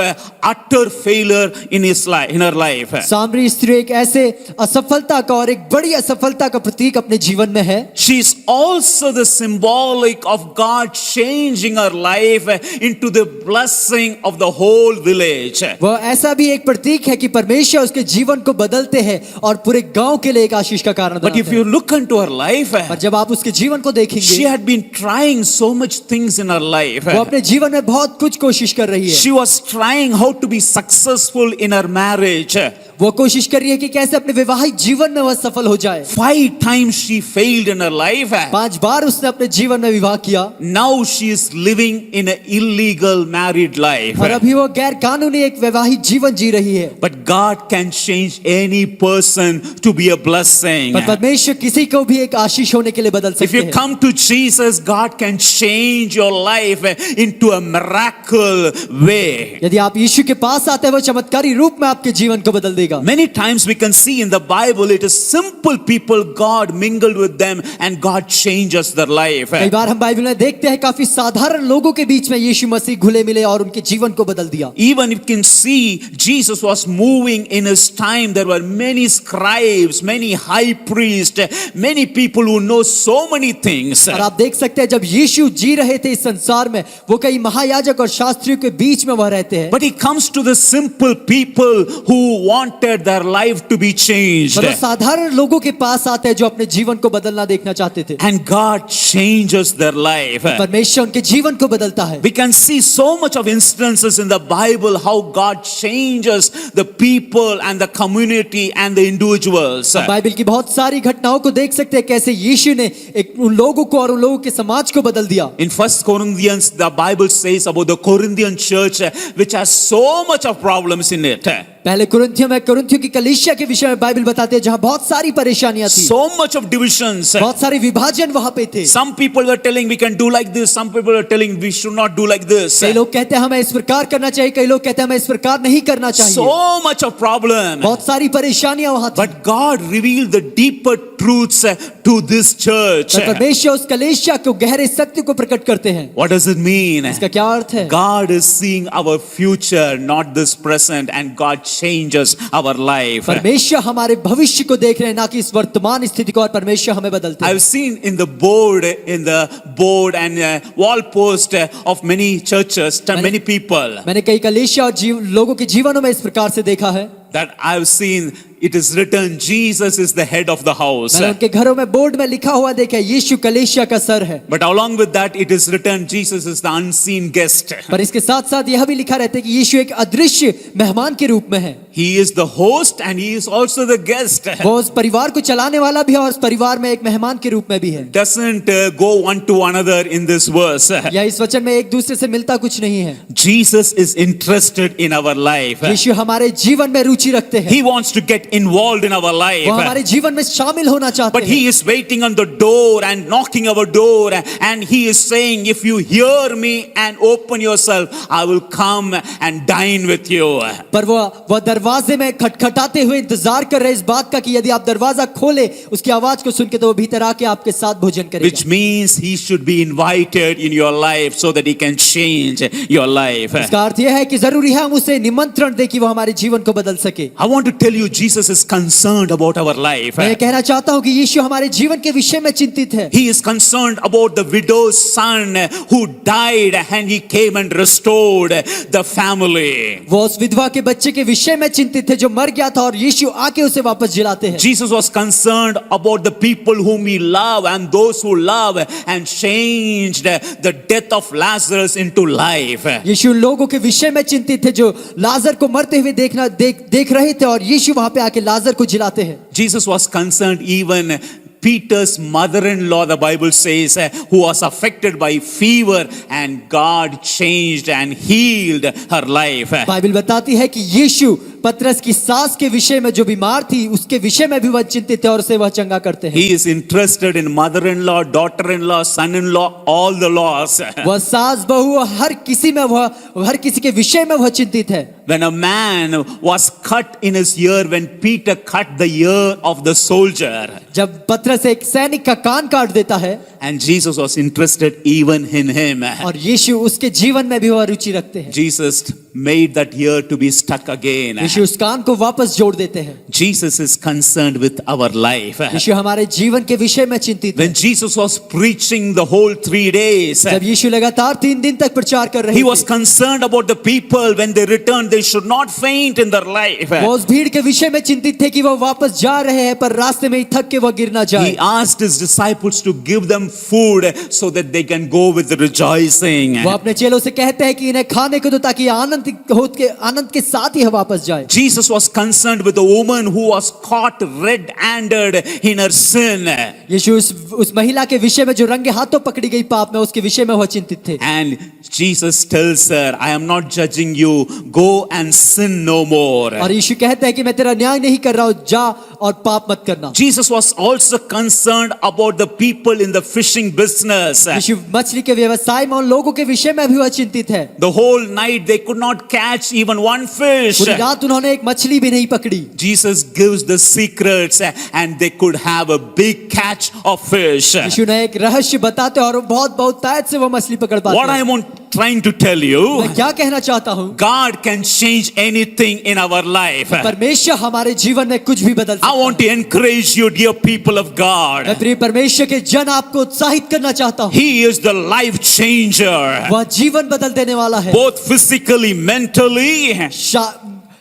utter failure in her life. सामरी स्त्री एक ऐसे असफलता का और एक बड़ी असफलता का प्रतीक अपने जीवन में है। She is also the symbolic of God changing her life into the blessing of the whole village. वह ऐसा भी एक प्रतीक है कि परमेश्वर उसके जीवन को बदलते हैं और पूरे गांव के लिए एक आशीष का कारण But बनाते if हैं। you look into her life, पर जब आप उसके जीवन को she देखेंगे, had been trying so much things in her life. वो अपने जीवन में बहुत कुछ कोशिश कर रही है। She was trying how to be successful in her marriage. वो कोशिश कर रही है कि कैसे अपने वैवाहिक जीवन में वह सफल हो जाए। 5 times she failed in her life. 5 बार उसने अपने जीवन में विवाह किया Now she is living in an illegal married life. और अभी वो गैर कानूनी एक वैवाहिक जीवन जी रही है। But God can change any person to be a blessing. पर परमेश्वर किसी को भी एक आशीष होने के लिए बदल If सकते you हैं। come to Jesus, God can change your life into a miracle way. यदि आप यीशु के पास आते हैं, वो चमत्कारी रूप में आपके जीवन को बदल देगा। देगा। Many times we can see in the Bible it is simple people, God mingled with them and God changes their life. कई बार हम बाइबल में देखते हैं काफी साधारण लोगों के बीच में यीशु मसीह घुले मिले और उनके जीवन को बदल दिया। Even you can see Jesus was moving in his time. There were many scribes, many high priests, many people who know so many things. और आप देख सकते हैं जब यीशु जी रहे थे इस संसार में, वो कई महायाजक और शास्त्रियों के बीच में वह रहते हैं। But he comes to the simple people who wanted their life to be changed. मतलब साधारण लोगों के पास आते हैं जो अपने जीवन को बदलना देखना चाहते थे। And God changes their life. परमेश्वर उनके जीवन को बदलता है। We can see so much of instances in the Bible how God changes the people and the community and the individuals. Bible की बहुत सारी घटनाओं को देख सकते हैं कैसे यीशु ने एक उन लोगों को और उन लोगों के समाज को बदल दिया। In 1 Corinthians, the Bible says about the Corinthian church, which has so much of problems in it. पहले कुरिन्थियों में कुरिन्थियों की कलीसिया के विषय में बाइबल बताते हैं जहां बहुत सारी परेशानियां थी, So much of divisions. बहुत सारे विभाजन वहां पे थे। Some people were telling we can do like this. Some people were telling we should not do like this. कई लोग कहते हैं हमें इस प्रकार करना चाहिए, कई लोग कहते हैं हमें इस प्रकार नहीं करना चाहिए। So much of problem. बहुत सारी परेशानियां वहां थी। But God revealed the deeper truths to this church. पर परमेश्वर उस कलीसिया को गहरे सत्य को प्रकट करते हैं। What does it mean? इसका क्या अर्थ है? God is seeing our future, not this present, and God changes our life. परमेश्वर हमारे भविष्य को देख रहे हैं, ना कि इस वर्तमान स्थिति को, और परमेश्वर हमें बदलते हैं। I've seen in the board and wall post of many churches, many people, मैंने कई कलीसिया और लोगों के जीवनों में इस प्रकार से देखा है that I've seen it is written Jesus is the head of the house. मैंने उनके घरों में बोर्ड में लिखा हुआ देखा यीशु कलीसिया का सर है। But along with that it is written Jesus is the unseen guest. पर इसके साथ साथ यह भी लिखा रहता है कि यीशु एक अदृश्य मेहमान के रूप में है। He is the host and he is also the guest. वो उस परिवार को चलाने वाला भी है और उस परिवार में एक मेहमान के रूप में भी है। Doesn't go one to another in this verse. या इस वचन में एक दूसरे से मिलता कुछ नहीं है। Jesus is interested in our life. यीशु हमारे जीवन में रुचि रखते हैं। He wants to get involved in our वो life. हमारे जीवन में शामिल होना चाहते But हैं। he is waiting on the door and knocking our door, and he is saying, if you hear me and open yourself, I will come and dine with you. पर वो दरवाजे में खटखटाते हुए इंतजार कर रहे इस बात का कि यदि आप दरवाजा खोले उसकी आवाज को सुन के तो वो भीतर आके आपके साथ भोजन करेगा। Which means he should be invited in your life so that he can change your life. इसका अर्थ यह है कि जरूरी है हम उसे निमंत्रण दे कि वो हमारे जीवन को बदल सके। I want to tell you, Jesus is concerned about our life. मैं कहना चाहता हूँ कि यीशु हमारे जीवन के विषय में चिंतित है। He is concerned about the widow's son who died and he came and restored the family. वो उस विधवा के बच्चे के विषय में चिंतित थे जो मर गया था और यीशु आके उसे वापस जिलाते हैं। Jesus was concerned about the people whom he loved and those who love and changed the death of Lazarus into life. यीशु लोगों के विषय में चिंतित थे जो लाजर को मरते हुए देख रहे थे और यीशु वहां पे आके लाजर को जिलाते हैं। Jesus was concerned even Peter's mother-in-law, the Bible says, who was affected by fever, and God changed and healed her life. Bible बताती है कि यीशु पतरस की सास के विषय में जो बीमार थी उसके विषय में भी वह चिंतित थे और उसे वह चंगा करते हैं। He is interested in mother-in-law, daughter-in-law, son-in-law, all the laws. वह सास बहू हर किसी में वह हर किसी के विषय में वह चिंतित है। When a man was cut in his ear, when Peter cut the ear of the soldier, जब पतरस एक सैनिक का कान काट देता है, and Jesus was interested even in him. और यीशु उसके जीवन में भी वह रुचि रखते हैं। Jesus made that ear to be stuck again. यीशु उस कान को वापस जोड़ देते हैं। Jesus is concerned with our life. यीशु हमारे जीवन के विषय में चिंतित है। When Jesus was preaching the whole 3 days, जब यीशु लगातार 3 दिन तक प्रचार कर रहे he was थे, concerned about the people when they returned, they should not faint in their life. वो उस भीड़ के विषय में चिंतित थे कि वो वापस जा रहे हैं पर रास्ते में ही थक के वह गिर ना जाए। He asked his disciples to give them food so that they can go with rejoicing. वो अपने चेलों से कहते हैं कि इन्हें खाने को दो ताकि आनंद के साथ ही वापस जाए। Jesus was concerned with the woman who was caught red-handed in her sin. यीशु उस महिला के विषय में जो रंगे हाथों पकड़ी गई पाप में उसके विषय में वह चिंतित थे। And Jesus tells her, I am not judging you, go and sin no more. और यीशु कहते हैं कि मैं तेरा न्याय नहीं कर रहा हूँ, जा और पाप मत करना। Jesus was also concerned about the people in the fishing business. यीशु मछली के व्यवसाय में उन लोगों के विषय में भी वह चिंतित है। The whole night they could not catch even one fish. पूरी रात उन्होंने एक मछली भी नहीं पकड़ी। Jesus gives the secrets and they could have a big catch of fish. यीशु ने एक रहस्य बताते और बहुत तायत से वो मछली पकड़ पाते What I am trying to tell you, मैं क्या कहना चाहता हूँ, God can change anything in our life. परमेश्वर हमारे जीवन में कुछ भी बदल सकता I want to encourage you, dear people of है। God. प्रिय परमेश्वर के जन आपको उत्साहित करना चाहता हूँ। He is the life changer, वह जीवन बदल देने वाला है, both physically, mentally,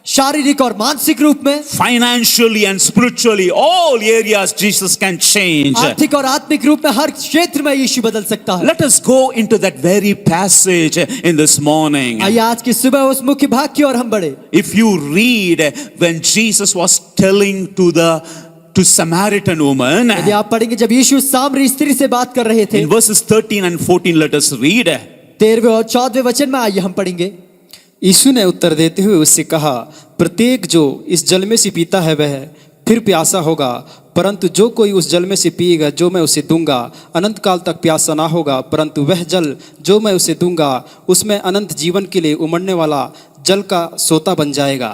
शारीरिक और मानसिक रूप में, financially and spiritually. All areas Jesus can change. आर्थिक और आत्मिक रूप में हर क्षेत्र में यीशु बदल सकता है। Let us go into that very passage in this morning. आइए आज की सुबह उस मुख्य भाग की ओर हम बढ़े। If you read when Jesus was telling to Samaritan woman, यदि आप पढ़ेंगे जब यीशु सामरी स्त्री से बात कर रहे थे, in verses 13 and 14, let us read. 13वें और 14वें वचन में आइए हम पढ़ेंगे। यीशु ने उत्तर देते हुए उससे कहा, प्रत्येक जो इस जल में से पीता है वह फिर प्यासा होगा, परंतु जो कोई उस जल में से पिएगा जो मैं उसे दूंगा अनंत काल तक प्यासा ना होगा, परंतु वह जल जो मैं उसे दूंगा उसमें अनंत जीवन के लिए उमड़ने वाला जल का सोता बन जाएगा।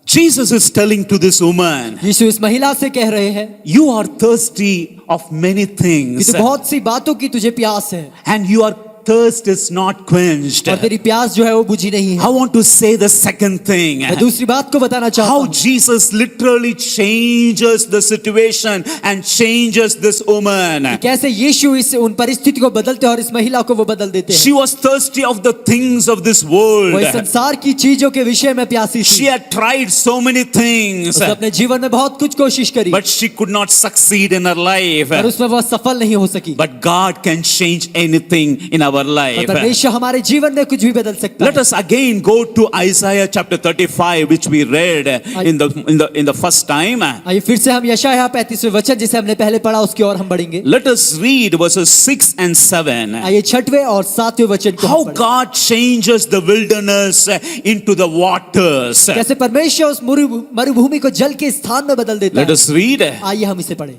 Jesus is telling to this woman, यीशु इस महिला से कह रहे हैं you are thirsty of many कि things, तो बहुत सी बातों की तुझे प्यास है and your thirst is not quenched. और तेरी प्यास जो है वो बुझी नहीं है। I want to say the second thing. मैं दूसरी बात को बताना चाहता How हूँ, Jesus literally changes the situation and changes this woman. कैसे यीशु इस उन परिस्थिति को बदलते हैं और इस महिला को वो बदल देते हैं। She was thirsty of the things of this world. वो इस संसार की चीजों के विषय में प्यासी She थी। had tried so many things, उसने अपने जीवन में बहुत कुछ कोशिश करी, but she could not succeed in her life. और उसमें वह सफल नहीं हो सकी। But God can change anything in our life. परमेश्वर हमारे जीवन में कुछ भी बदल सकता Let है। us again go to Isaiah chapter 35, which we read in the first time. आइए फिर से हम यशायाह 35वें वचन जिसे हमने पहले पढ़ा उसकी ओर हम बढ़ेंगे। Let us read verses 6 and 7. आइए 6वें और 7वें वचन को How हम पढ़ें। God changes the wilderness into the waters. कैसे परमेश्वर उस मरुभूमि को जल के स्थान में बदल देता Let है। us read. आइए हम इसे पढ़ें।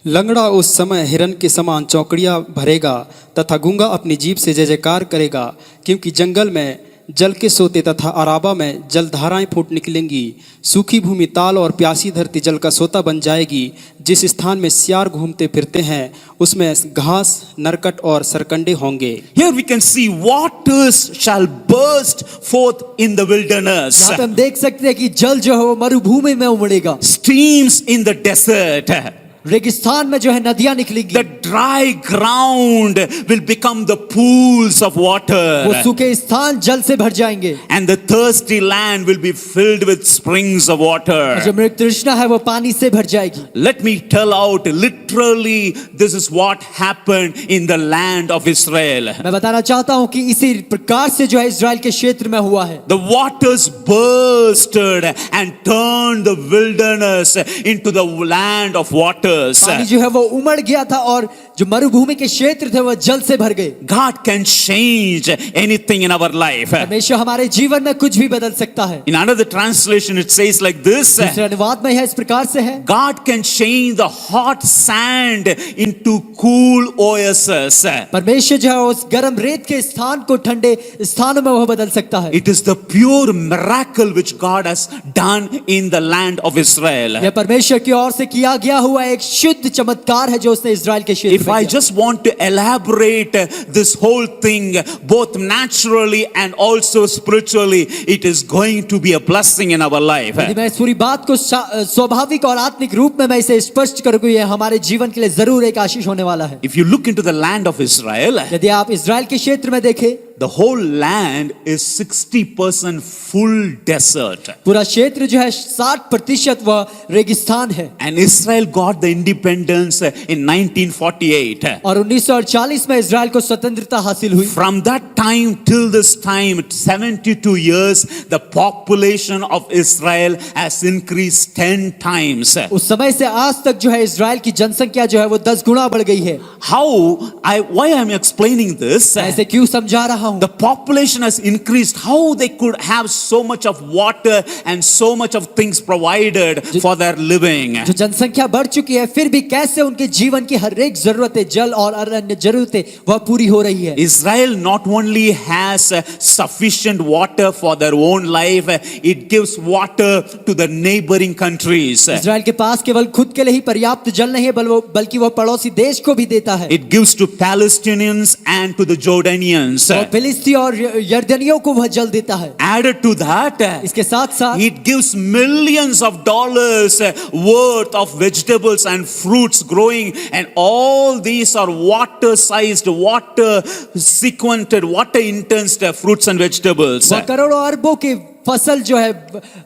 लंगड़ा उस समय हिरन के समान चौकड़ियां भरेगा तथा गूंगा अपनी जीभ से जय जयकार करेगा, क्योंकि जंगल में जल के सोते तथा अराबा में जलधाराएं फूट निकलेंगी। सूखी भूमि ताल और प्यासी धरती जल का सोता बन जाएगी। जिस स्थान में सियार घूमते फिरते हैं उसमें घास, नरकट और सरकंडे होंगे। Here we can see waters shall burst forth in the wilderness. यहाँ पे हम देख सकते हैं कि जल जो है वो मरुभूमि में उमड़ेगा। Streams in the desert. रेगिस्तान में जो है नदियां निकलेंगी। The dry ground will become the pools of वो water. सूखे स्थान जल से भर जाएंगे। And the thirsty land will be filled with springs of और water. जो मृग तृष्णा है वो पानी से भर जाएगी। Let me tell out literally this is what happened in the land of Israel. मैं बताना चाहता हूँ कि इसी प्रकार से जो है इजराइल के क्षेत्र में हुआ है। The waters bursted and turned the wilderness into the land of waters. पानी जो है वो उमड़ गया था और जो मरुभूमि के क्षेत्र थे वो जल से भर गए। God can change anything in our life. परमेश्वर हमारे जीवन में कुछ भी बदल सकता है। In another translation it says like this. दूसरे अनुवाद में यह इस प्रकार से है, God can change the hot sand into cool oases. परमेश्वर जो है उस गर्म रेत के स्थान को ठंडे स्थानों में वह बदल सकता है। It is the pure miracle which God has done in the land of Israel. यह परमेश्वर की ओर से किया गया हुआ एक शुद्ध चमत्कार है जो उसने इजराइल के क्षेत्र If में I किया। just want to elaborate this whole thing both naturally and also spiritually, it is going to be a blessing in our life. यदि मैं इस पूरी बात को स्वाभाविक और आत्मिक रूप में मैं इसे स्पष्ट करूँ, यह हमारे जीवन के लिए जरूर एक आशीष होने वाला है। If you look into the land of Israel, यदि आप इजराइल के क्षेत्र में देखें, the whole land is 60% full desert. पूरा क्षेत्र जो है 60% वह रेगिस्तान है। And Israel got the independence in 1948. और 1948 में इजराइल को स्वतंत्रता हासिल हुई। From that time till this time, 72 years, the population of Israel has increased 10 times. उस समय से आज तक जो है इजराइल की जनसंख्या जो है वो 10 गुना बढ़ गई है। Why I am explaining this? ऐसे क्यों समझा रहा हूँ। The population has increased. How they could have so much of water and so much of things provided for their living. जो जनसंख्या बढ़ चुकी है फिर भी कैसे उनके जीवन की हर एक जरूरतें, जल और अन्य जरूरतें वह पूरी हो रही है। Israel not only has sufficient water for their own life, it gives water to the neighboring countries. Israel के पास केवल खुद के लिए ही पर्याप्त जल नहीं है बल्कि वह पड़ोसी देश को भी देता है। It gives to Palestinians and to the Jordanians. और फिलिस्ती और यर्दनियों को वह जल देता है। Added to that, इसके साथ साथ it gives millions of dollars worth of vegetables and fruits growing, and all these are water sized, water sequented, water intense fruits and vegetables. वह करोड़ों अरबों की फसल जो है,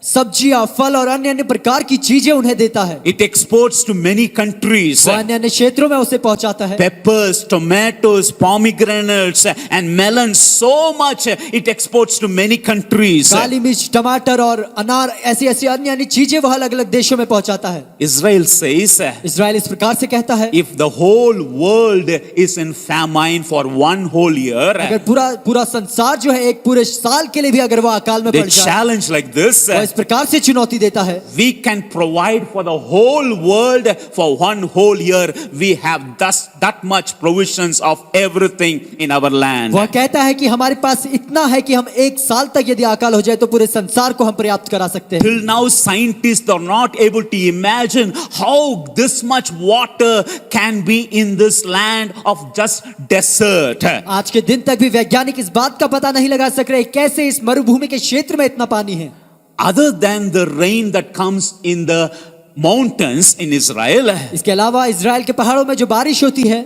सब्जियां, फल और अन्य अन्य प्रकार की चीजें उन्हें देता है। It exports to many countries. वह अन्य अन्य क्षेत्रों में उसे पहुंचाता है। Peppers, tomatoes, pomegranates and melons, so much it exports to many countries. काली मिर्च, टमाटर और अनार, ऐसी ऐसी अन्य अन्य चीजें वह अलग अलग देशों में पहुंचाता है। Israel says, इजराइल इस प्रकार से कहता है, if the whole world is in famine for one whole year, अगर पूरा संसार जो है एक पूरे साल के लिए भी अगर वह अकाल में they पड़ जाए, challenge like this, वह इस प्रकार से चुनौती देता है, we can provide for the whole world for one whole year. We have that much provisions of everything in our land. वह कहता है कि हमारे पास इतना है कि हम एक साल तक यदि अकाल हो जाए तो पूरे संसार को हम पर्याप्त करा सकते हैं। Till now, scientists are not able to imagine how this much water can be in this land of just desert. आज के दिन तक भी वैज्ञानिक इस बात का पता नहीं लगा सक रहे कैसे इस मरुभूमि के क्षेत्र में इतना पानी है। Other than the rain that comes in the mountains in Israel, इसके अलावा इजराइल के पहाड़ों में जो बारिश होती है,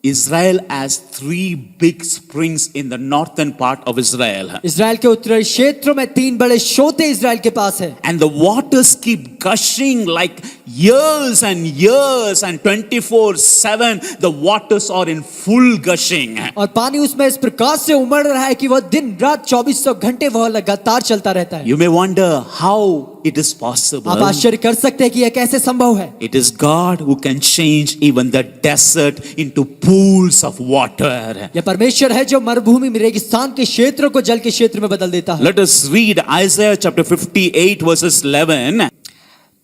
Israel has 3 big springs in the northern part of Israel. Israel के उत्तरी क्षेत्रों में 3 बड़े सोते इजराइल के पास है। And the waters keep gushing like years and years, and 24/7 the waters are in full gushing. और पानी उसमें इस प्रकार से उमड़ रहा है कि वह दिन रात 2400 घंटे वह लगातार चलता रहता है। You may wonder how it is possible. आप आश्चर्य कर सकते हैं कि यह कैसे संभव है। It is God who can change even the desert into pools of water. यह परमेश्वर है जो मरुभूमि में रेगिस्तान के क्षेत्रों को जल के क्षेत्र में बदल देता है। Let us read Isaiah chapter 58 verses 11.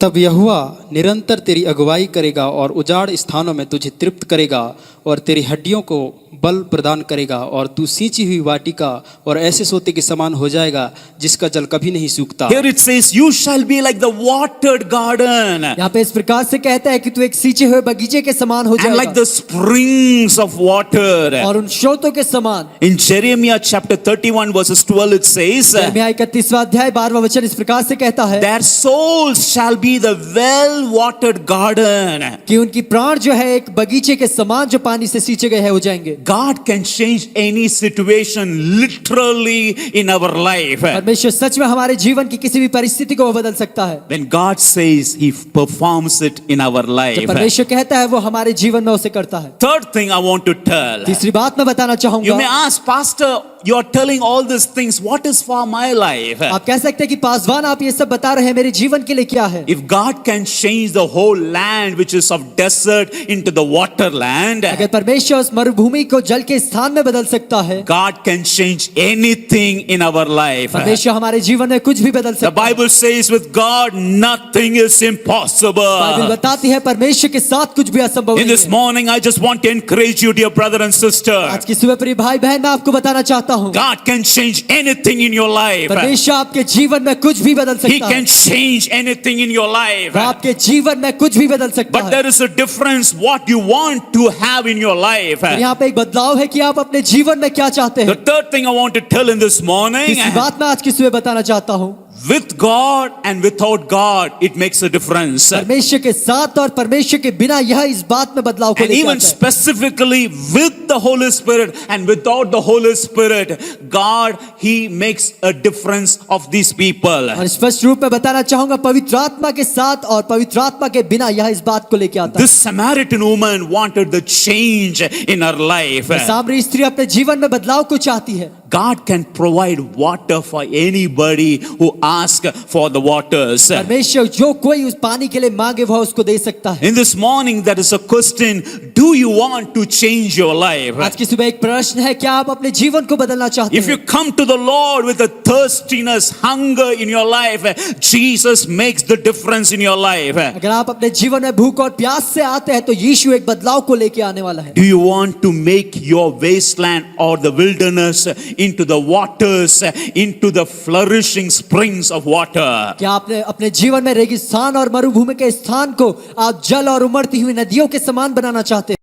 तब यहोवा निरंतर तेरी अगुवाई करेगा और उजाड़ स्थानों में तुझे तृप्त करेगा और तेरी हड्डियों को बल प्रदान करेगा और तू सींची हुई वाटिका और ऐसे सोते के समान हो जाएगा जिसका जल कभी नहीं सूखता। Here it says, you shall be like the watered garden यहाँ पे इस प्रकार से कहता है कि तू एक सींचे हुए बगीचे के समान हो and like जाएगा the springs of water. और उन स्रोतों के समान। In Jeremiah chapter 31 verses 12 it says, यिर्मयाह 31वां अध्याय 12वां वचन इस प्रकार से कहता है their souls shall be the well-watered garden. कि उनकी प्राण जो है एक बगीचे के समान जो पानी से सींचे गए हैं हो जाएंगे। God can change any situation literally in our life. परमेश्वर सच में हमारे जीवन की किसी भी परिस्थिति को बदल सकता है। When God says, He performs it in our जब life. परमेश्वर कहता है वो हमारे जीवन में उसे करता है। Third thing I want to tell. तीसरी बात मैं बताना You may चाहूंगा, ask, Pastor, you are telling all these things. What is for my life? आप कह सकते हैं कि पासवान आप ये सब बता रहे हैं, मेरे जीवन के लिए क्या है? If God can change the whole land which is of desert into the water land, अगर परमेश्वर उस मरुभूमि को जल के स्थान में बदल सकता है, God can change anything in our life. परमेश्वर हमारे जीवन में कुछ भी बदल The सकता है। Bible says with God nothing is Bible impossible. बताती है परमेश्वर के साथ कुछ भी असंभव In नहीं this है। morning I just want to encourage you, dear brother and sister. आज की सुबह प्रिय भाई बहन मैं आपको बताना चाहता हूँ, God can change anything in your life. परमेश्वर आपके जीवन में कुछ भी बदल He सकता है। can change anything in your life. वह आपके जीवन में कुछ भी बदल सकता But है। there is a difference what you want to have in your life. और यहाँ पे एक बदलाव है कि आप अपने जीवन में क्या चाहते The हैं। third thing I want to tell in this morning, तीसरी बात मैं आज की सुबह बताना चाहता हूँ, with God and without God, it makes a difference. परमेश्वर के साथ और परमेश्वर के बिना यह इस बात में बदलाव को And लेकर even आता है। specifically with the Holy Spirit and without the Holy Spirit, God, He makes a difference of these people. और स्पष्ट रूप में बताना चाहूंगा, पवित्र आत्मा के साथ और पवित्र आत्मा के बिना यह इस बात को लेकर आता है। This Samaritan woman wanted the change in her life. सामरी स्त्री अपने जीवन में बदलाव को चाहती है। God can provide water for anybody who asks for the waters. परमेश्वर जो कोई उस पानी के लिए मांगे वह उसको दे सकता है। In this morning, there is a question: do you want to change your life? आज की सुबह एक प्रश्न है, क्या आप अपने जीवन को बदलना चाहते If you हैं? come to the Lord with a thirstiness, hunger in your life, Jesus makes the difference in your life. अगर आप अपने जीवन में भूख और प्यास से आते हैं तो यीशु एक बदलाव को लेके आने वाला है। Do you want to make your wasteland or the wilderness into the waters, into the flourishing springs of water? क्या आपने अपने जीवन में रेगिस्तान और मरुभूमि के स्थान को आप जल और उमड़ती हुई नदियों के समान बनाना चाहते हैं?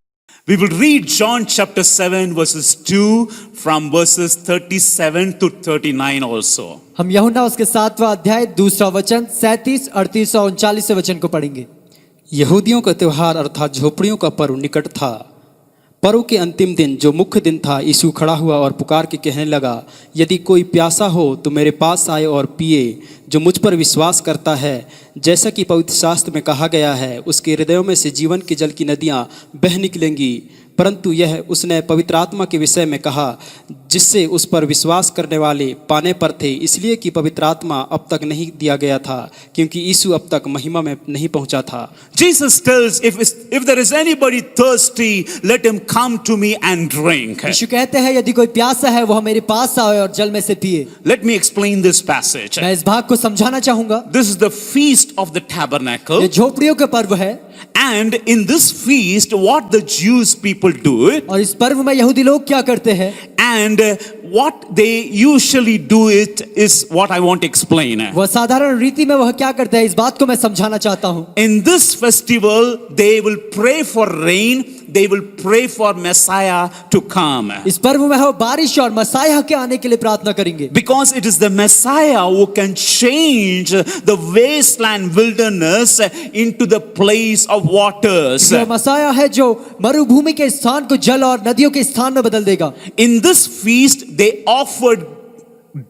We will read John chapter 7 verses 2 from verses 37 to 39 also. हम यूहन्ना उसके 7वां अध्याय 2 वचन 37, 38 और 39 वचन को पढ़ेंगे। यहूदियों का त्योहार अर्थात झोपड़ियों का पर्व निकट था। पर्व के अंतिम दिन जो मुख्य दिन था, यीशु खड़ा हुआ और पुकार के कहने लगा, यदि कोई प्यासा हो तो मेरे पास आए और पिए। जो मुझ पर विश्वास करता है, जैसा कि पवित्र शास्त्र में कहा गया है, उसके हृदयों में से जीवन के जल की नदियां बह निकलेंगी। परंतु यह उसने पवित्र आत्मा के विषय में कहा, जिससे उस पर विश्वास करने वाले पाने पर थे, इसलिए कि पवित्र आत्मा अब तक नहीं दिया गया था, क्योंकि यीशु अब तक महिमा में नहीं पहुंचा था। Jesus tells, if there is anybody thirsty, let him come to me and drink. यीशु कहते हैं, यदि कोई प्यासा है वह मेरे पास आए और जल में से पिए। Let me explain this passage. मैं इस भाग को समझाना चाहूंगा। This is the feast of the tabernacle. ये झोपड़ियों का पर्व है And in this feast, what the Jewish people do, और इस पर्व में यहूदी लोग क्या करते हैं and what they usually do it is what I want to explain. वह साधारण रीति में वह क्या करते हैं, इस बात को मैं समझाना चाहता हूँ। In this festival, they will pray for rain, they will pray for Messiah to come. इस पर्व में वो बारिश और मसाया के आने के लिए प्रार्थना करेंगे, Because it is the Messiah who can change the wasteland wilderness into the place of waters. जो मसाया है जो मरुभूमि के स्थान को जल और नदियों के स्थान में बदल देगा। In this feast, they offered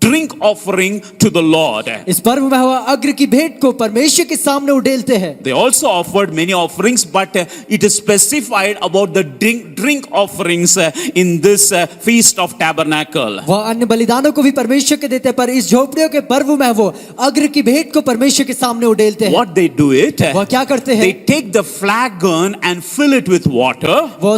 drink offering to the Lord. इस पर्व में वह अग्र की भेंट को परमेश्वर के सामने उड़ेलते हैं। They also offered many offerings, but it is specified about the drink offerings in this feast of tabernacle. वह अन्य बलिदानों को भी परमेश्वर के देते हैं, पर इस झोपड़ियों के पर्व में वो अग्र की भेंट को परमेश्वर के सामने उड़ेलते हैं। What they do it? वह क्या करते They हैं, take the flagon and fill it with water. वो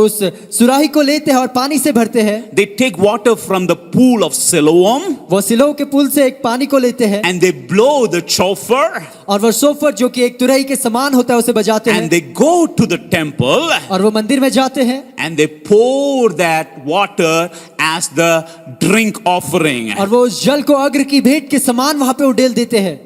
उस सुराही को लेते हैं और पानी से भरते हैं। They take water from the pool of Siloam वो सिलोह के पुल से एक पानी को लेते हैं and they blow the shofar और वो शोफर जो कि एक तुरही के समान होता है उसे बजाते हैं and they go to the temple और वो मंदिर में जाते हैं and they pour that water as the drink offering. और वो उस जल को अग्र की भेंट के समान वहां पे उड़ेल देते हैं।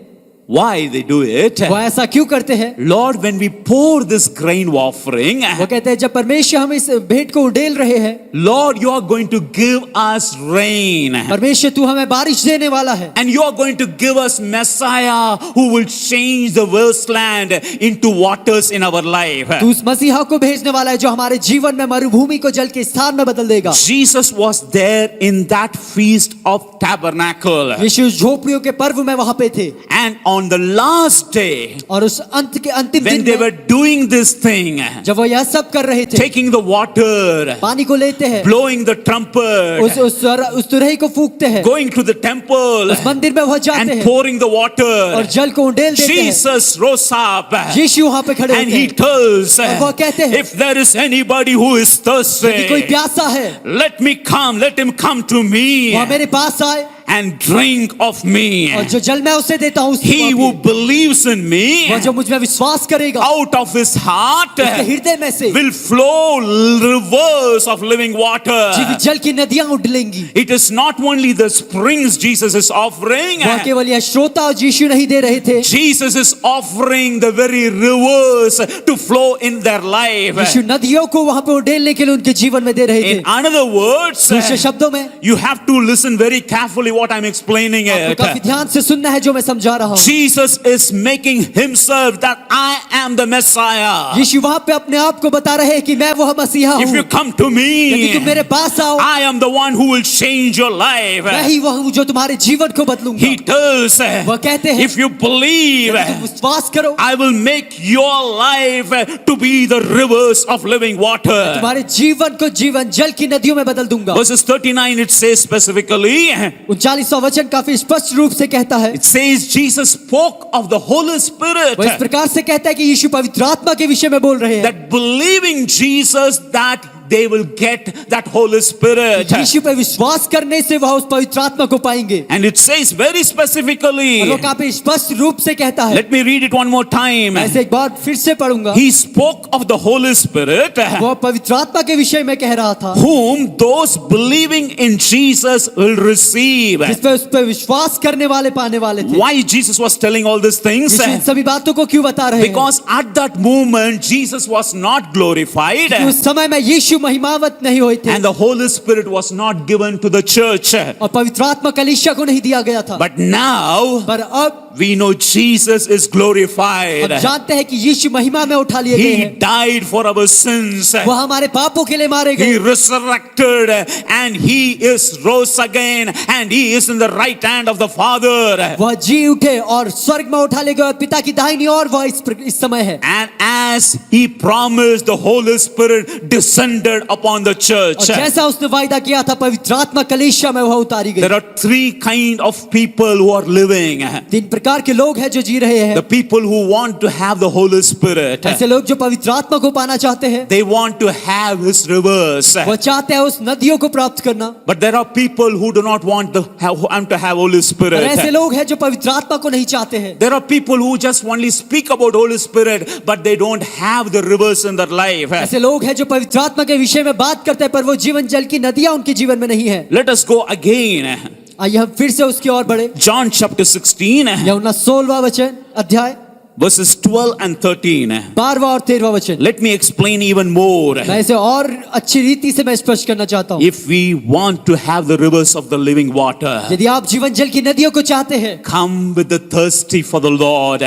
Why they do it? वो ऐसा क्यों करते हैं? Lord, when we pour this grain offering, वो कहते हैं जब परमेश्वर हम इस भेंट को उड़ेल रहे हैं, Lord, you are going to give us rain. परमेश्वर तू हमें बारिश देने वाला है And you are going to give us Messiah who will change the wasteland into waters in our life. तू उस मसीहा को भेजने वाला है जो हमारे जीवन में मरुभूमि को जल के स्थान में बदल देगा। Jesus was there in that feast of tabernacle. यीशु झोपड़ियों के पर्व में वहां पे थे And on the last day, और उस अंत के अंतिम when दिन they में were doing this thing, जब वो यह सब कर रहे थे, taking the water, पानी को लेते हैं, blowing the trumpet, उस तुरही को फूंकते हैं, going to the temple उस मंदिर में वह जाते and हैं pouring the और water, जल को उंडेल देते हैं। Jesus rose up यीशु वहां पे खड़े and होते he हैं tells, और वह कहते हैं, if there is anybody who is यदि कोई thirsty, प्यासा है let him come to me वह मेरे पास आए and drink of me. और जो जल मैं उसे देता हूँ He who believes in me, वह जो मुझ में विश्वास करेगा out of his heart उसके हृदय में से will flow rivers of living water. जीवित जल की नदियां उड़लेंगी। It is not only the springs Jesus is offering, वह केवल यह श्रोता और यीशु नहीं दे रहे थे, Jesus is offering the very rivers to flow in their life. यीशु नदियों को वहां पे उड़ेलने के लिए उनके जीवन में दे रहे थे। In other words, दूसरे शब्दों में you have to listen very carefully what I'm explaining आपको it. काफी ध्यान से सुनना है जो मैं समझा रहा हूँ। Jesus is making himself that I am the Messiah. यीशु वहाँ पे अपने आप को बता रहे हैं कि मैं वह मसीहा If हूँ। you come to यदि तुम me, मेरे पास आओ, I am the one who will change your life. मैं ही वह हूँ जो तुम्हारे जीवन को बदलूंगा। He tells, वह कहते हैं, if you believe, यदि तुम विश्वास करो, I will make your life to be the rivers of living water. तुम्हारे जीवन को जीवन जल की नदियों में बदल दूंगा। Verses 39 it says specifically, 39वां वचन काफी स्पष्ट रूप से कहता है, it says Jesus spoke of the Holy Spirit, वह इस प्रकार से कहता है कि यीशु पवित्र आत्मा के विषय में बोल रहे हैं, that believing Jesus that they will get that Holy Spirit. यीशु पे विश्वास करने से वह उस पवित्र आत्मा को पाएंगे। And it says very और specifically, वो काफी स्पष्ट रूप से कहता है, let me read it one more time. ऐसे एक बार फिर से पढ़ूंगा। He spoke of the Holy Spirit, वह पवित्र आत्मा के विषय में कह रहा था, whom those believing in Jesus will receive. जिस पे उस पे विश्वास करने वाले पाने वाले थे। Why Jesus was telling all these things? यीशु इन सभी बातों को क्यों बता रहे हैं? Because at that moment Jesus was not glorified, कि उस समय में यीशु महिमावत नहीं हुए थे, and the Holy Spirit was not given to the church. और पवित्र आत्मा कलीसिया को नहीं दिया गया था। But now पर अब we know Jesus is glorified. हम जानते हैं कि यीशु महिमा में उठा लिए गए He हैं। died for our sins. वह हमारे पापों के लिए मारे He गए, resurrected and he is rose again and he is in the right hand of the Father. वह जी उठे और स्वर्ग में उठा ले गए और पिता की दाहिनी ओर वह इस समय है। And as he promised, the Holy Spirit descended upon the church. और जैसा उसने वायदा किया था, पवित्र आत्मा कलीसिया में वह उतारी गई। There are three kind of people who are living. तीन प्रकार के लोग हैं जो जी रहे हैं। The people who want to have the Holy Spirit. ऐसे लोग जो पवित्र आत्मा को पाना चाहते हैं, They want to have his rivers. वह चाहते हैं उस नदियों को प्राप्त करना। But there are people who do not want to have Holy और ऐसे Spirit. लोग हैं जो पवित्र आत्मा को नहीं चाहते हैं। There are people who just only speak about Holy Spirit, but they don't have the rivers in their life. ऐसे लोग हैं जो पवित्र आत्मा के विषय में बात करते हैं, पर वो जीवन जल की नदियां उनके जीवन में नहीं है। Let us go again. आइए हम फिर से उसकी ओर बढ़े। John chapter 16, यूहन्ना 16वां वचन अध्याय verses 12 and 13. 12वां और 13वां वचन। Let me explain even more. मैं इसे और अच्छी रीति से मैं स्पष्ट करना चाहता हूँ। If we want to have the rivers of the living water, यदि आप जीवन जल की नदियों को चाहते हैं, come with the thirsty for the Lord.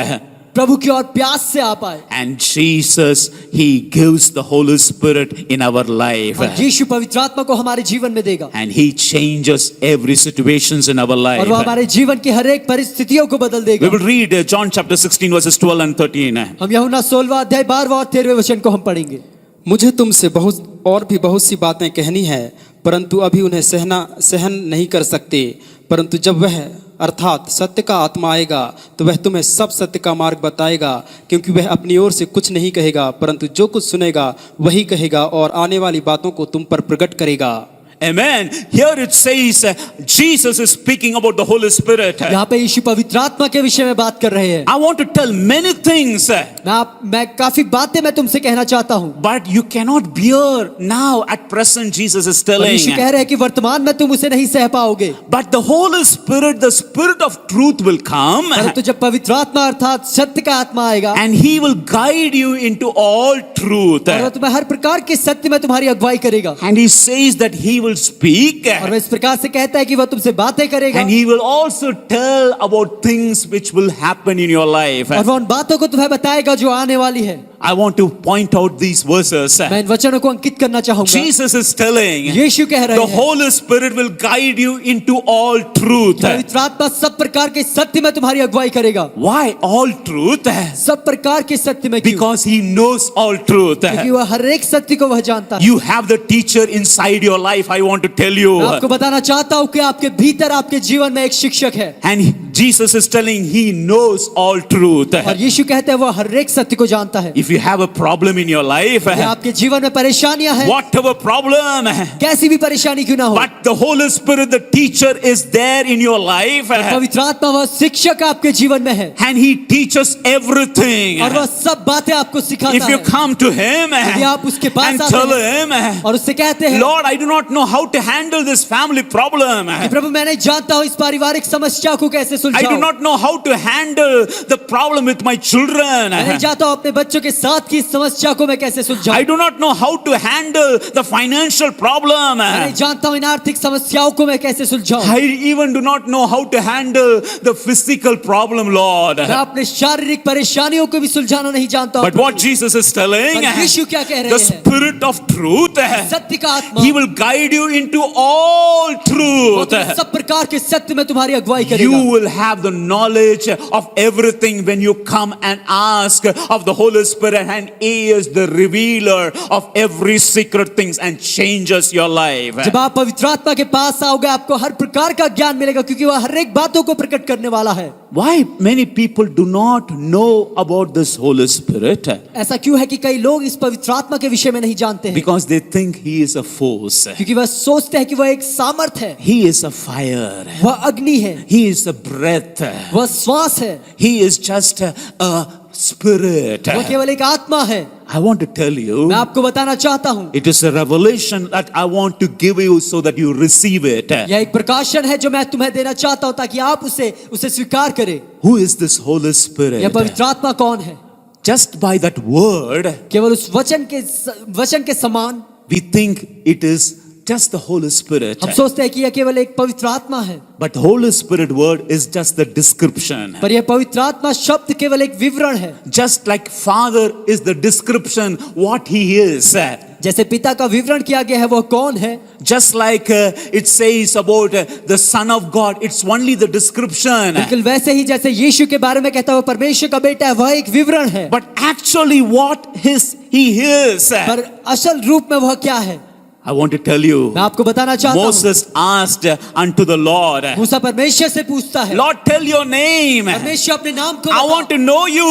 प्रभु की ओर प्यास से आप आए। And Jesus, He gives the Holy Spirit in our life. और यीशु पवित्र आत्मा को हमारे जीवन में देगा, And He changes every situations in our और life. वो हमारे जीवन की हर एक परिस्थितियों को बदल We देगा। will read John chapter 16 verses 12 and 13. हम यूहन्ना 16वां अध्याय 12वां और 13वें वचन को हम पढ़ेंगे। मुझे तुमसे बहुत सी बातें कहनी है, परंतु अभी उन्हें सहन नहीं कर सकते। परंतु जब वह अर्थात सत्य का आत्मा आएगा तो वह तुम्हें सब सत्य का मार्ग बताएगा, क्योंकि वह अपनी ओर से कुछ नहीं कहेगा, परंतु जो कुछ सुनेगा वही कहेगा और आने वाली बातों को तुम पर प्रकट करेगा। Amen. Here it says Jesus is speaking about the Holy Spirit. यहाँ पे यीशु पवित्र आत्मा के विषय में बात कर रहे हैं। I want to tell many things, मैं काफी बातें मैं तुमसे कहना चाहता हूँ, but you cannot bear now at present. Jesus is और telling. यीशु कह रहे हैं कि वर्तमान में तुम उसे नहीं सह पाओगे, But the Holy Spirit, the Spirit of truth will come, परंतु जब पवित्र आत्मा अर्थात सत्य का आत्मा आएगा, and He will guide you into all truth. और वह तुम्हें हर प्रकार के सत्य में तुम्हारी अगुवाई करेगा। And He says that He will speak, और वह इस प्रकार से कहता है कि वह तुमसे बातें करेगा, and He will also tell about things which will happen in your life. और वह उन बातों को तुम्हें बताएगा जो आने वाली है। I want to point out these verses. मैं इन वचनों को अंकित करना चाहूंगा। Jesus is telling, यीशु कह रहे the हैं, Holy Spirit will guide you into all truth. पवित्र आत्मा सब प्रकार के सत्य में तुम्हारी अगुवाई करेगा। Why all truth? सब प्रकार के सत्य में क्यों? Because He knows all truth. क्योंकि वह हर एक सत्य को वह जानता है। You have the teacher inside your life. I want to tell you. मैं आपको बताना चाहता हूँ कि आपके भीतर आपके जीवन में एक शिक्षक है, And Jesus is telling He knows all truth. और यीशु कहते हैं वह हर एक सत्य को जानता है। If you have a problem in your life, यदि आपके जीवन में परेशानियां हैं, whatever problem, कैसी भी परेशानी क्यों ना हो, but the Holy Spirit, the teacher, is there in your life, पवित्र आत्मा वह शिक्षक आपके जीवन में है, and He teaches everything. और वह सब बातें आपको सिखाता If you है। come to Him यदि आप उसके पास and आते tell हैं Him, और उससे कहते हैं, Lord, I do not know how to handle this family problem. कि प्रभु मैं नहीं जानता हूँ इस पारिवारिक समस्या को कैसे I do सुलझाऊं, not know how to handle the problem with my children. मैं नहीं जानता हूँ अपने बच्चों के साथ की समस्या को मैं कैसे सुलझाऊं? I do not know how to handle the financial problem. मैं नहीं जानता हूं इन आर्थिक समस्याओं को मैं कैसे सुलझाऊं। I even do not know how to handle the physical problem, Lord. मैं अपने शारीरिक परेशानियों को भी सुलझाना नहीं जानता हूं। But what Jesus is telling, पर यीशु क्या कह रहे the हैं? Spirit of truth, सत्य का आत्मा, He will guide you into all वो truth. तुम्हें सब प्रकार के सत्य में तुम्हारी अगुवाई You करेगा। will have the knowledge of everything when you come and ask of the Holy Spirit, and He is the revealer of every secret things and changes your life. जब आप पवित्र आत्मा के पास आओगे आपको हर प्रकार का ज्ञान मिलेगा क्योंकि वह हर एक बातों को प्रकट करने वाला है। Why many people do not know about this Holy Spirit? ऐसा क्यों है कि कई लोग इस पवित्र आत्मा के विषय में नहीं जानते हैं? Because they think He is a force. क्योंकि वह सोचते हैं कि वह एक सामर्थ है, He is a fire. वह अग्नि है, He is a breath. वह श्वास है, He is just a spirit. वह केवल एक आत्मा है। I want to tell you, मैं आपको बताना चाहता हूँ, it is a revelation that I want to give you so that you receive it. यह एक प्रकाशन है जो मैं तुम्हें देना चाहता हूँ ताकि आप उसे स्वीकार करें। Who is this Holy Spirit? यह पवित्र आत्मा कौन है? Just by that word, केवल उस वचन के समान we think it is just the Holy Spirit. हम सोचते हैं कि यह केवल एक पवित्र आत्मा है, But Holy Spirit word is just the description. पर यह पवित्र आत्मा शब्द केवल एक विवरण है। Just like Father is the description what He is. जैसे पिता का विवरण किया गया है वह कौन है, Just like it says about the Son of God, it's only the description. बिल्कुल वैसे ही जैसे यीशु के बारे में कहता है वह परमेश्वर का बेटा है, वह एक विवरण है, But actually what He is. पर असल रूप में वह क्या है? I want to tell you, मैं आपको बताना चाहता हूँ। Moses asked unto the Lord, मूसा परमेश्वर से पूछता है, Lord, tell your name. परमेश्वर अपने नाम को I बताओ। want to know you.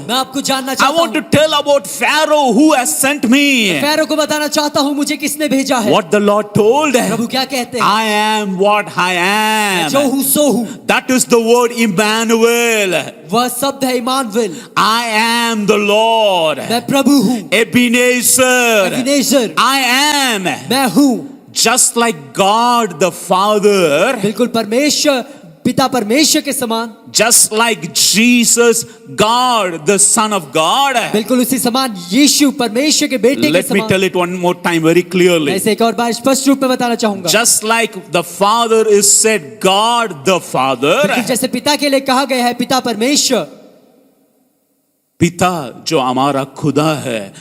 मैं आपको जानना I चाहता want to हूँ। tell about Pharaoh who has sent me. Pharaoh को बताना चाहता हूँ मुझे किसने भेजा है। What the Lord told, प्रभु क्या कहते हैं? I am what I जो am. हूँ सो हूँ। That is the word Emmanuel. वह शब्द है Emmanuel. I am the Lord. मैं प्रभु हूँ। Ebenezer. एबेनेजर। I am. मैं हूँ। Just like God the Father, बिल्कुल परमेश्वर पिता परमेश्वर के समान, just like Jesus, God the Son of God. बिल्कुल उसी समान यीशु परमेश्वर के बेटे के Let me समान। tell it one more time very मैं clearly. इसे एक और बार स्पष्ट रूप में बताना चाहूंगा। Just like the Father is said, God the Father, बिल्कुल जैसे पिता के लिए कहा गया है पिता परमेश्वर, पिता जो हमारा खुदा है,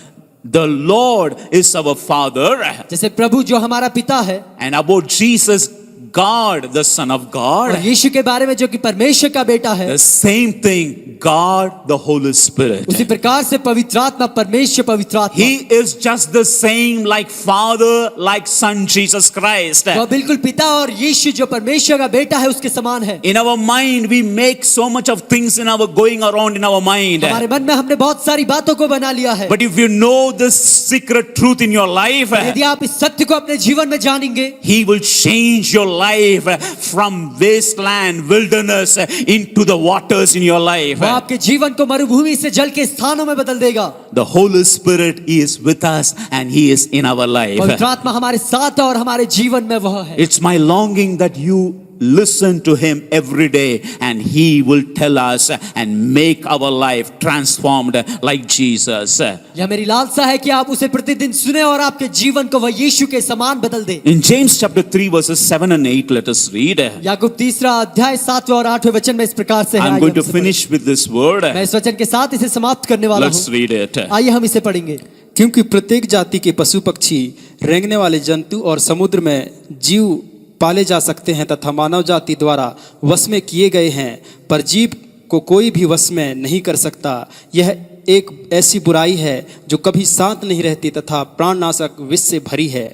the Lord is our Father, जैसे प्रभु जो हमारा पिता है, and about Jesus, God the Son of और God. यीशु के बारे में जो कि परमेश्वर का बेटा है, The same thing, God the Holy Spirit. उसी प्रकार से पवित्र आत्मा परमेश्वर पवित्र आत्मा, He is just the same like Father, like Son Jesus Christ. वह बिल्कुल पिता और यीशु जो परमेश्वर का बेटा है उसके समान है। In our mind, we make so much of things in our going around in our mind. हमारे मन में हमने बहुत सारी बातों को बना लिया है, But if you know this secret truth in your life, यदि आप इस सत्य को अपने जीवन में जानेंगे, He will change your life from wasteland, wilderness into the waters in your life. वह आपके जीवन को मरुभूमि से जल के स्थानों में बदल देगा। The Holy Spirit is with us and He is in our life. पवित्र आत्मा हमारे साथ है और हमारे जीवन में वह है। It's my longing that you listen to Him every day and He will tell us and make our life transformed like Jesus. यह मेरी लालसा है कि आप उसे प्रतिदिन सुने और आपके जीवन को वह यीशु के समान बदल दे। In James chapter 3 verses 7 and 8, let us read. याकूब 3 अध्याय 7 और 8 वचन में इस प्रकार से है। I'm आइए going to हम इसे finish with this word. पढ़ें। मैं इस वचन के साथ इसे समाप्त करने वाला Let's हूँ। read it. आइए हम इसे पढ़ेंगे। क्योंकि प्रत्येक जाति के पशु पक्षी, रेंगने वाले जंतु और समुद्र में जीव पाले जा सकते हैं तथा मानव जाति द्वारा वश में किए गए हैं, पर जीव को कोई भी वश में नहीं कर सकता। यह एक ऐसी बुराई है जो कभी शांत नहीं रहती तथा प्राणनाशक विष से भरी है।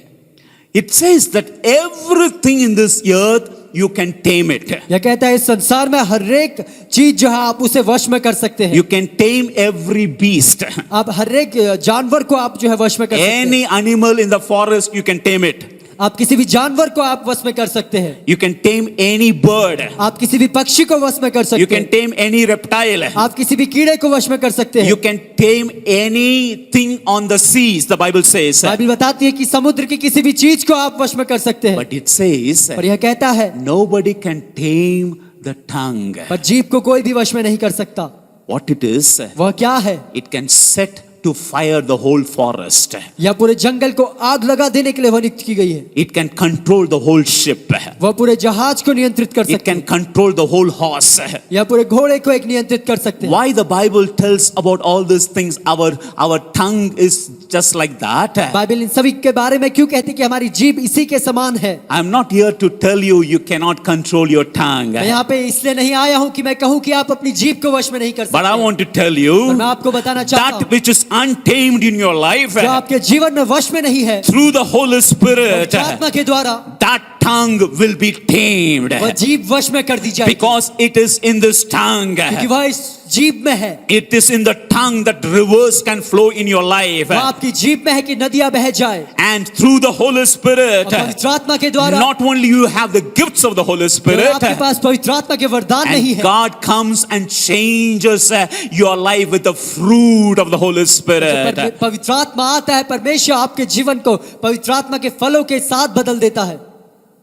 It says that everything in this earth you can tame it. यह कहता है इस संसार में हर एक चीज जो है आप उसे वश में कर सकते हैं। You can tame every beast. आप हर एक जानवर को आप जो है वश में कर सकते हैं। Any animal in the forest you can tame it. आप किसी भी जानवर को आप वश में कर सकते हैं। You can tame any bird. आप किसी भी पक्षी को वश में कर You सकते can हैं। tame any reptile. आप किसी भी कीड़े को वश में कर सकते हैं। You can tame anything on the seas, the Bible says. Bible बताती है कि समुद्र की किसी भी चीज को आप वश में कर सकते हैं। But it says पर यह कहता है nobody can tame the tongue. पर जीभ को कोई भी वश में नहीं कर सकता। What it is, वह क्या है? it can set to fire the whole forest. यह पूरे जंगल को आग लगा देने के लिए वह नियुक्त की गई है। It can control the whole ship. वह पूरे जहाज को नियंत्रित कर It सकते can हैं। control the whole horse. यह पूरे घोड़े को एक नियंत्रित कर सकते हैं। Why the Bible tells about all these things? Our tongue is just like that. Bible इन सभी के बारे में क्यों कहती है कि हमारी जीभ इसी के समान है? I'm not here to tell you cannot control your tongue. मैं यहाँ पे इसलिए नहीं आया हूँ कि मैं कहूँ कि आप अपनी जीभ को वश में नहीं कर But I सकते। want to tell और you मैं आपको बताना चाहता that हूँ which is untamed in your life जो आपके जीवन में वश में नहीं है, through the Holy Spirit, आत्मा के द्वारा that tongue will be tamed वह जीभ वश में कर दी जाएगी। because it is in this tongue. क्योंकि वह इस जीभ में है। It is in the tongue that rivers can flow in your life. वह आपकी जीभ में है कि नदियां बह जाए। And through the Holy Spirit, और पवित्र आत्मा के द्वारा not only you have the gifts of the Holy केवल Spirit, आपके पास पवित्र आत्मा के वरदान नहीं and है, God comes and changes your life with the fruit of the Holy Spirit. पवित्र आत्मा आता है, परमेश्वर आपके जीवन को पवित्र आत्मा के फलों के साथ बदल देता है।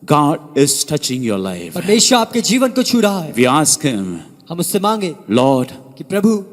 God is touching your life. परमेश्वर आपके जीवन को छू रहा है। We ask Him, हम उससे मांगे Lord, कि प्रभु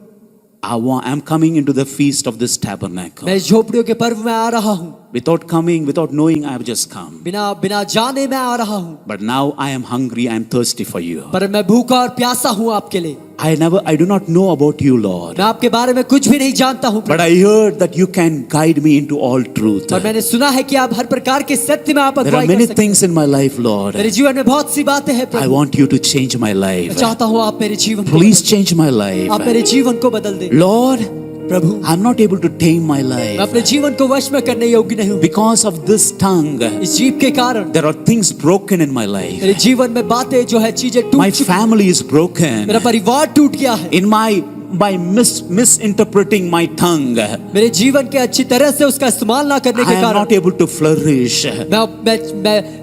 I'm coming into the feast of this tabernacle. मैं इस झोपड़ियों के पर्व में आ रहा हूँ। Without coming, without knowing, I have just come. बिना जाने मैं आ रहा हूँ। But now I am hungry, I am thirsty for you. पर मैं भूखा और प्यासा हूँ आपके लिए। I do not know about you, Lord. मैं आपके बारे में कुछ भी नहीं जानता हूँ, But I heard that you can guide me into all truth. पर मैंने सुना है कि आप हर प्रकार के सत्य में आप There are अगुवाई कर many सकते हैं। things in my life, Lord. मेरे जीवन में बहुत सी बातें हैं I Prabhu. want you to change my मैं life. चाहता हूँ आप मेरे जीवन को Please बदल change my दें। life. आप मेरे जीवन को बदल दें। Lord, Prabhu I'm not able to tame my मैं life. अपने जीवन को वश में करने योग्य नहीं हूँ। Because of this tongue, इस जीभ के कारण there are things broken in my life. मेरे जीवन में बातें जो है चीजें टूट My चुकी हैं। family is broken. मेरा परिवार टूट गया है। In by misinterpreting my tongue, मेरे जीवन के अच्छी तरह से उसका इस्तेमाल ना करने I के am कारण not able to flourish.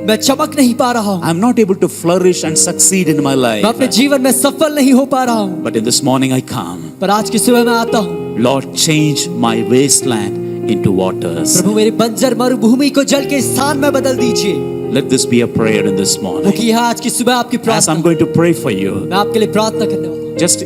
मैं चमक नहीं पा रहा हूँ। I'm not able to flourish and succeed in my मैं अपने life. जीवन में सफल नहीं हो पा रहा हूँ। But in this morning I come. पर आज की सुबह मैं आता हूँ। Lord, change my wasteland into waters. प्रभु मेरी बंजर मरुभूमि को जल के स्थान में बदल दीजिए। Let this be a prayer in this morning. क्योंकि यह आज की सुबह आपकी As प्रार्थना। I'm going to pray for you, मैं आपके लिए प्रार्थना करने वाला हूँ। just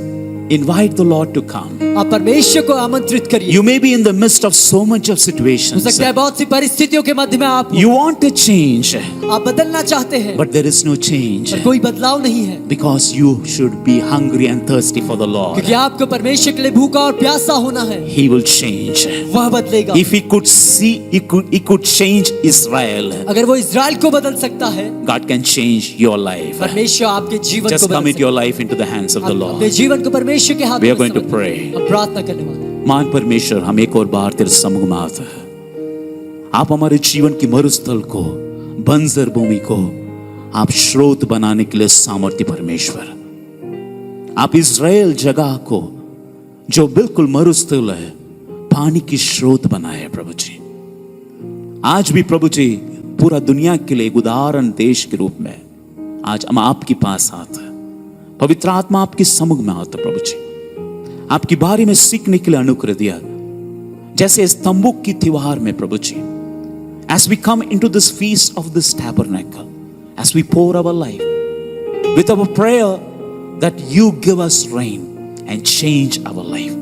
invite the Lord to come. आप परमेश्वर को आमंत्रित करिए। You may be in the midst of so much of हो situations. सकता है बहुत सी परिस्थितियों के मध्य में आप हो। You want to change, आप बदलना चाहते हैं, but there is no change. पर कोई बदलाव नहीं है। Because you should be hungry and thirsty for the Lord. क्योंकि आपको परमेश्वर के लिए भूखा और प्यासा होना है। He will change. वह बदलेगा। If he could see, he could change Israel. अगर वो इज़राइल को बदल सकता है, God can change your life. परमेश्वर आपके जीवन को Just बदल commit सकता your life into the hands of the है। अपने Lord. जीवन को परमेश्वर के हाथ We में are going to समर्पित pray. करें। हम प्रार्थना करने वाले हैं। मान परमेश्वर, हम एक और बार तेरे सम्मुख में आते हैं। आप हमारे जीवन की मरुस्थल को, बंजर भूमि को आप स्रोत बनाने के लिए सामर्थ्य परमेश्वर। आप इज़राइल जगह को जो बिल्कुल मरुस्थल है, पानी की स्रोत बनाए प्रभु जी। आज भी प्रभु जी पूरा दुनिया के लिए एक उदाहरण देश के रूप में आज हम आपके पास आते हैं। पवित्र आत्मा आपके सम्मुख में आता प्रभु जी, आपके बारे में सीखने के लिए अनुग्रह दिया, जैसे इस तंबू की त्योहार में प्रभु जी। As we come into this feast of this tabernacle, as we pour our life with our prayer that you give us rain and change our life,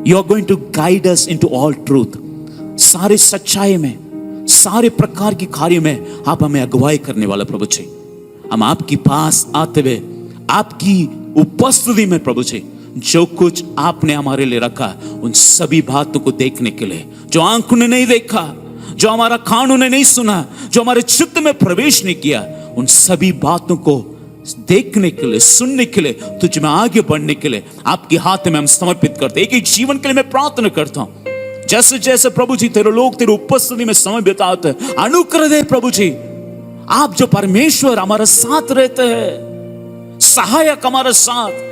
you are going to guide us into all truth. सारे सच्चाई में, सारे प्रकार की कार्य में आप हमें अगुवाई करने वाला प्रभु जी। हम आपके पास आते हुए आपकी उपस्थिति में प्रभु जी, जो कुछ आपने हमारे लिए रखा, उन सभी बातों को देखने के लिए, जो आंखों ने नहीं देखा, जो हमारा कानों ने नहीं सुना, जो हमारे चित्त में प्रवेश नहीं किया, उन सभी बातों को देखने के लिए, सुनने के लिए, तुझ में आगे बढ़ने के लिए आपके हाथ में हम समर्पित करते। एक जीवन के लिए मैं प्रार्थना करता हूं, जैसे जैसे प्रभु जी तेरे लोग तेरे उपस्थिति में समय बिताते हैं, अनुग्रह दे प्रभु जी। आप जो परमेश्वर हमारे साथ रहते हैं, सहायक हमारे साथ,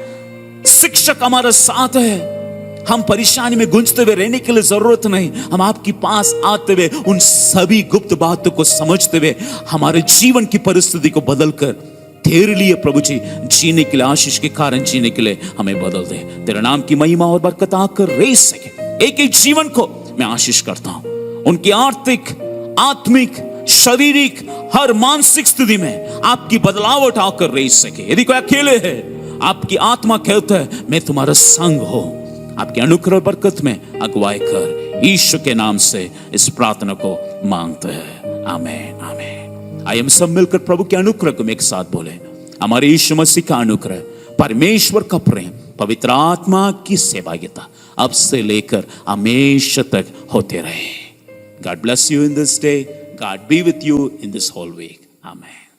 शिक्षक हमारे साथ है। हम परेशानी में गुंजते हुए रहने के लिए जरूरत नहीं, हम आपके पास आते हुए उन सभी गुप्त बातों को समझते हुए हमारे जीवन की परिस्थिति को बदलकर तेरे लिए प्रभु जी जीने के लिए, आशीष के कारण जीने के लिए हमें बदल दे। तेरे नाम की महिमा और बरकत आकर रेस सके। एक एक जीवन को मैं आशीष करता हूं, उनकी आर्थिक, आत्मिक, शारीरिक, हर मानसिक स्थिति में आपकी बदलावट आकर रेस सके। यदि कोई अकेले है, आपकी आत्मा कहता है मैं तुम्हारा संग हो, आपके अनुग्रह बरकत में अगुवाई कर यीशु के नाम से इस प्रार्थना को मांगते हैं, आमीन आमीन। आइए हम सब मिलकर प्रभु के अनुग्रह को एक साथ बोले। हमारे यीशु मसीह का अनुग्रह, परमेश्वर का प्रेम, पवित्र आत्मा की सेवायता अब से लेकर हमेशा तक होते रहे। God bless you in this day. God be with you in this whole week. Amen.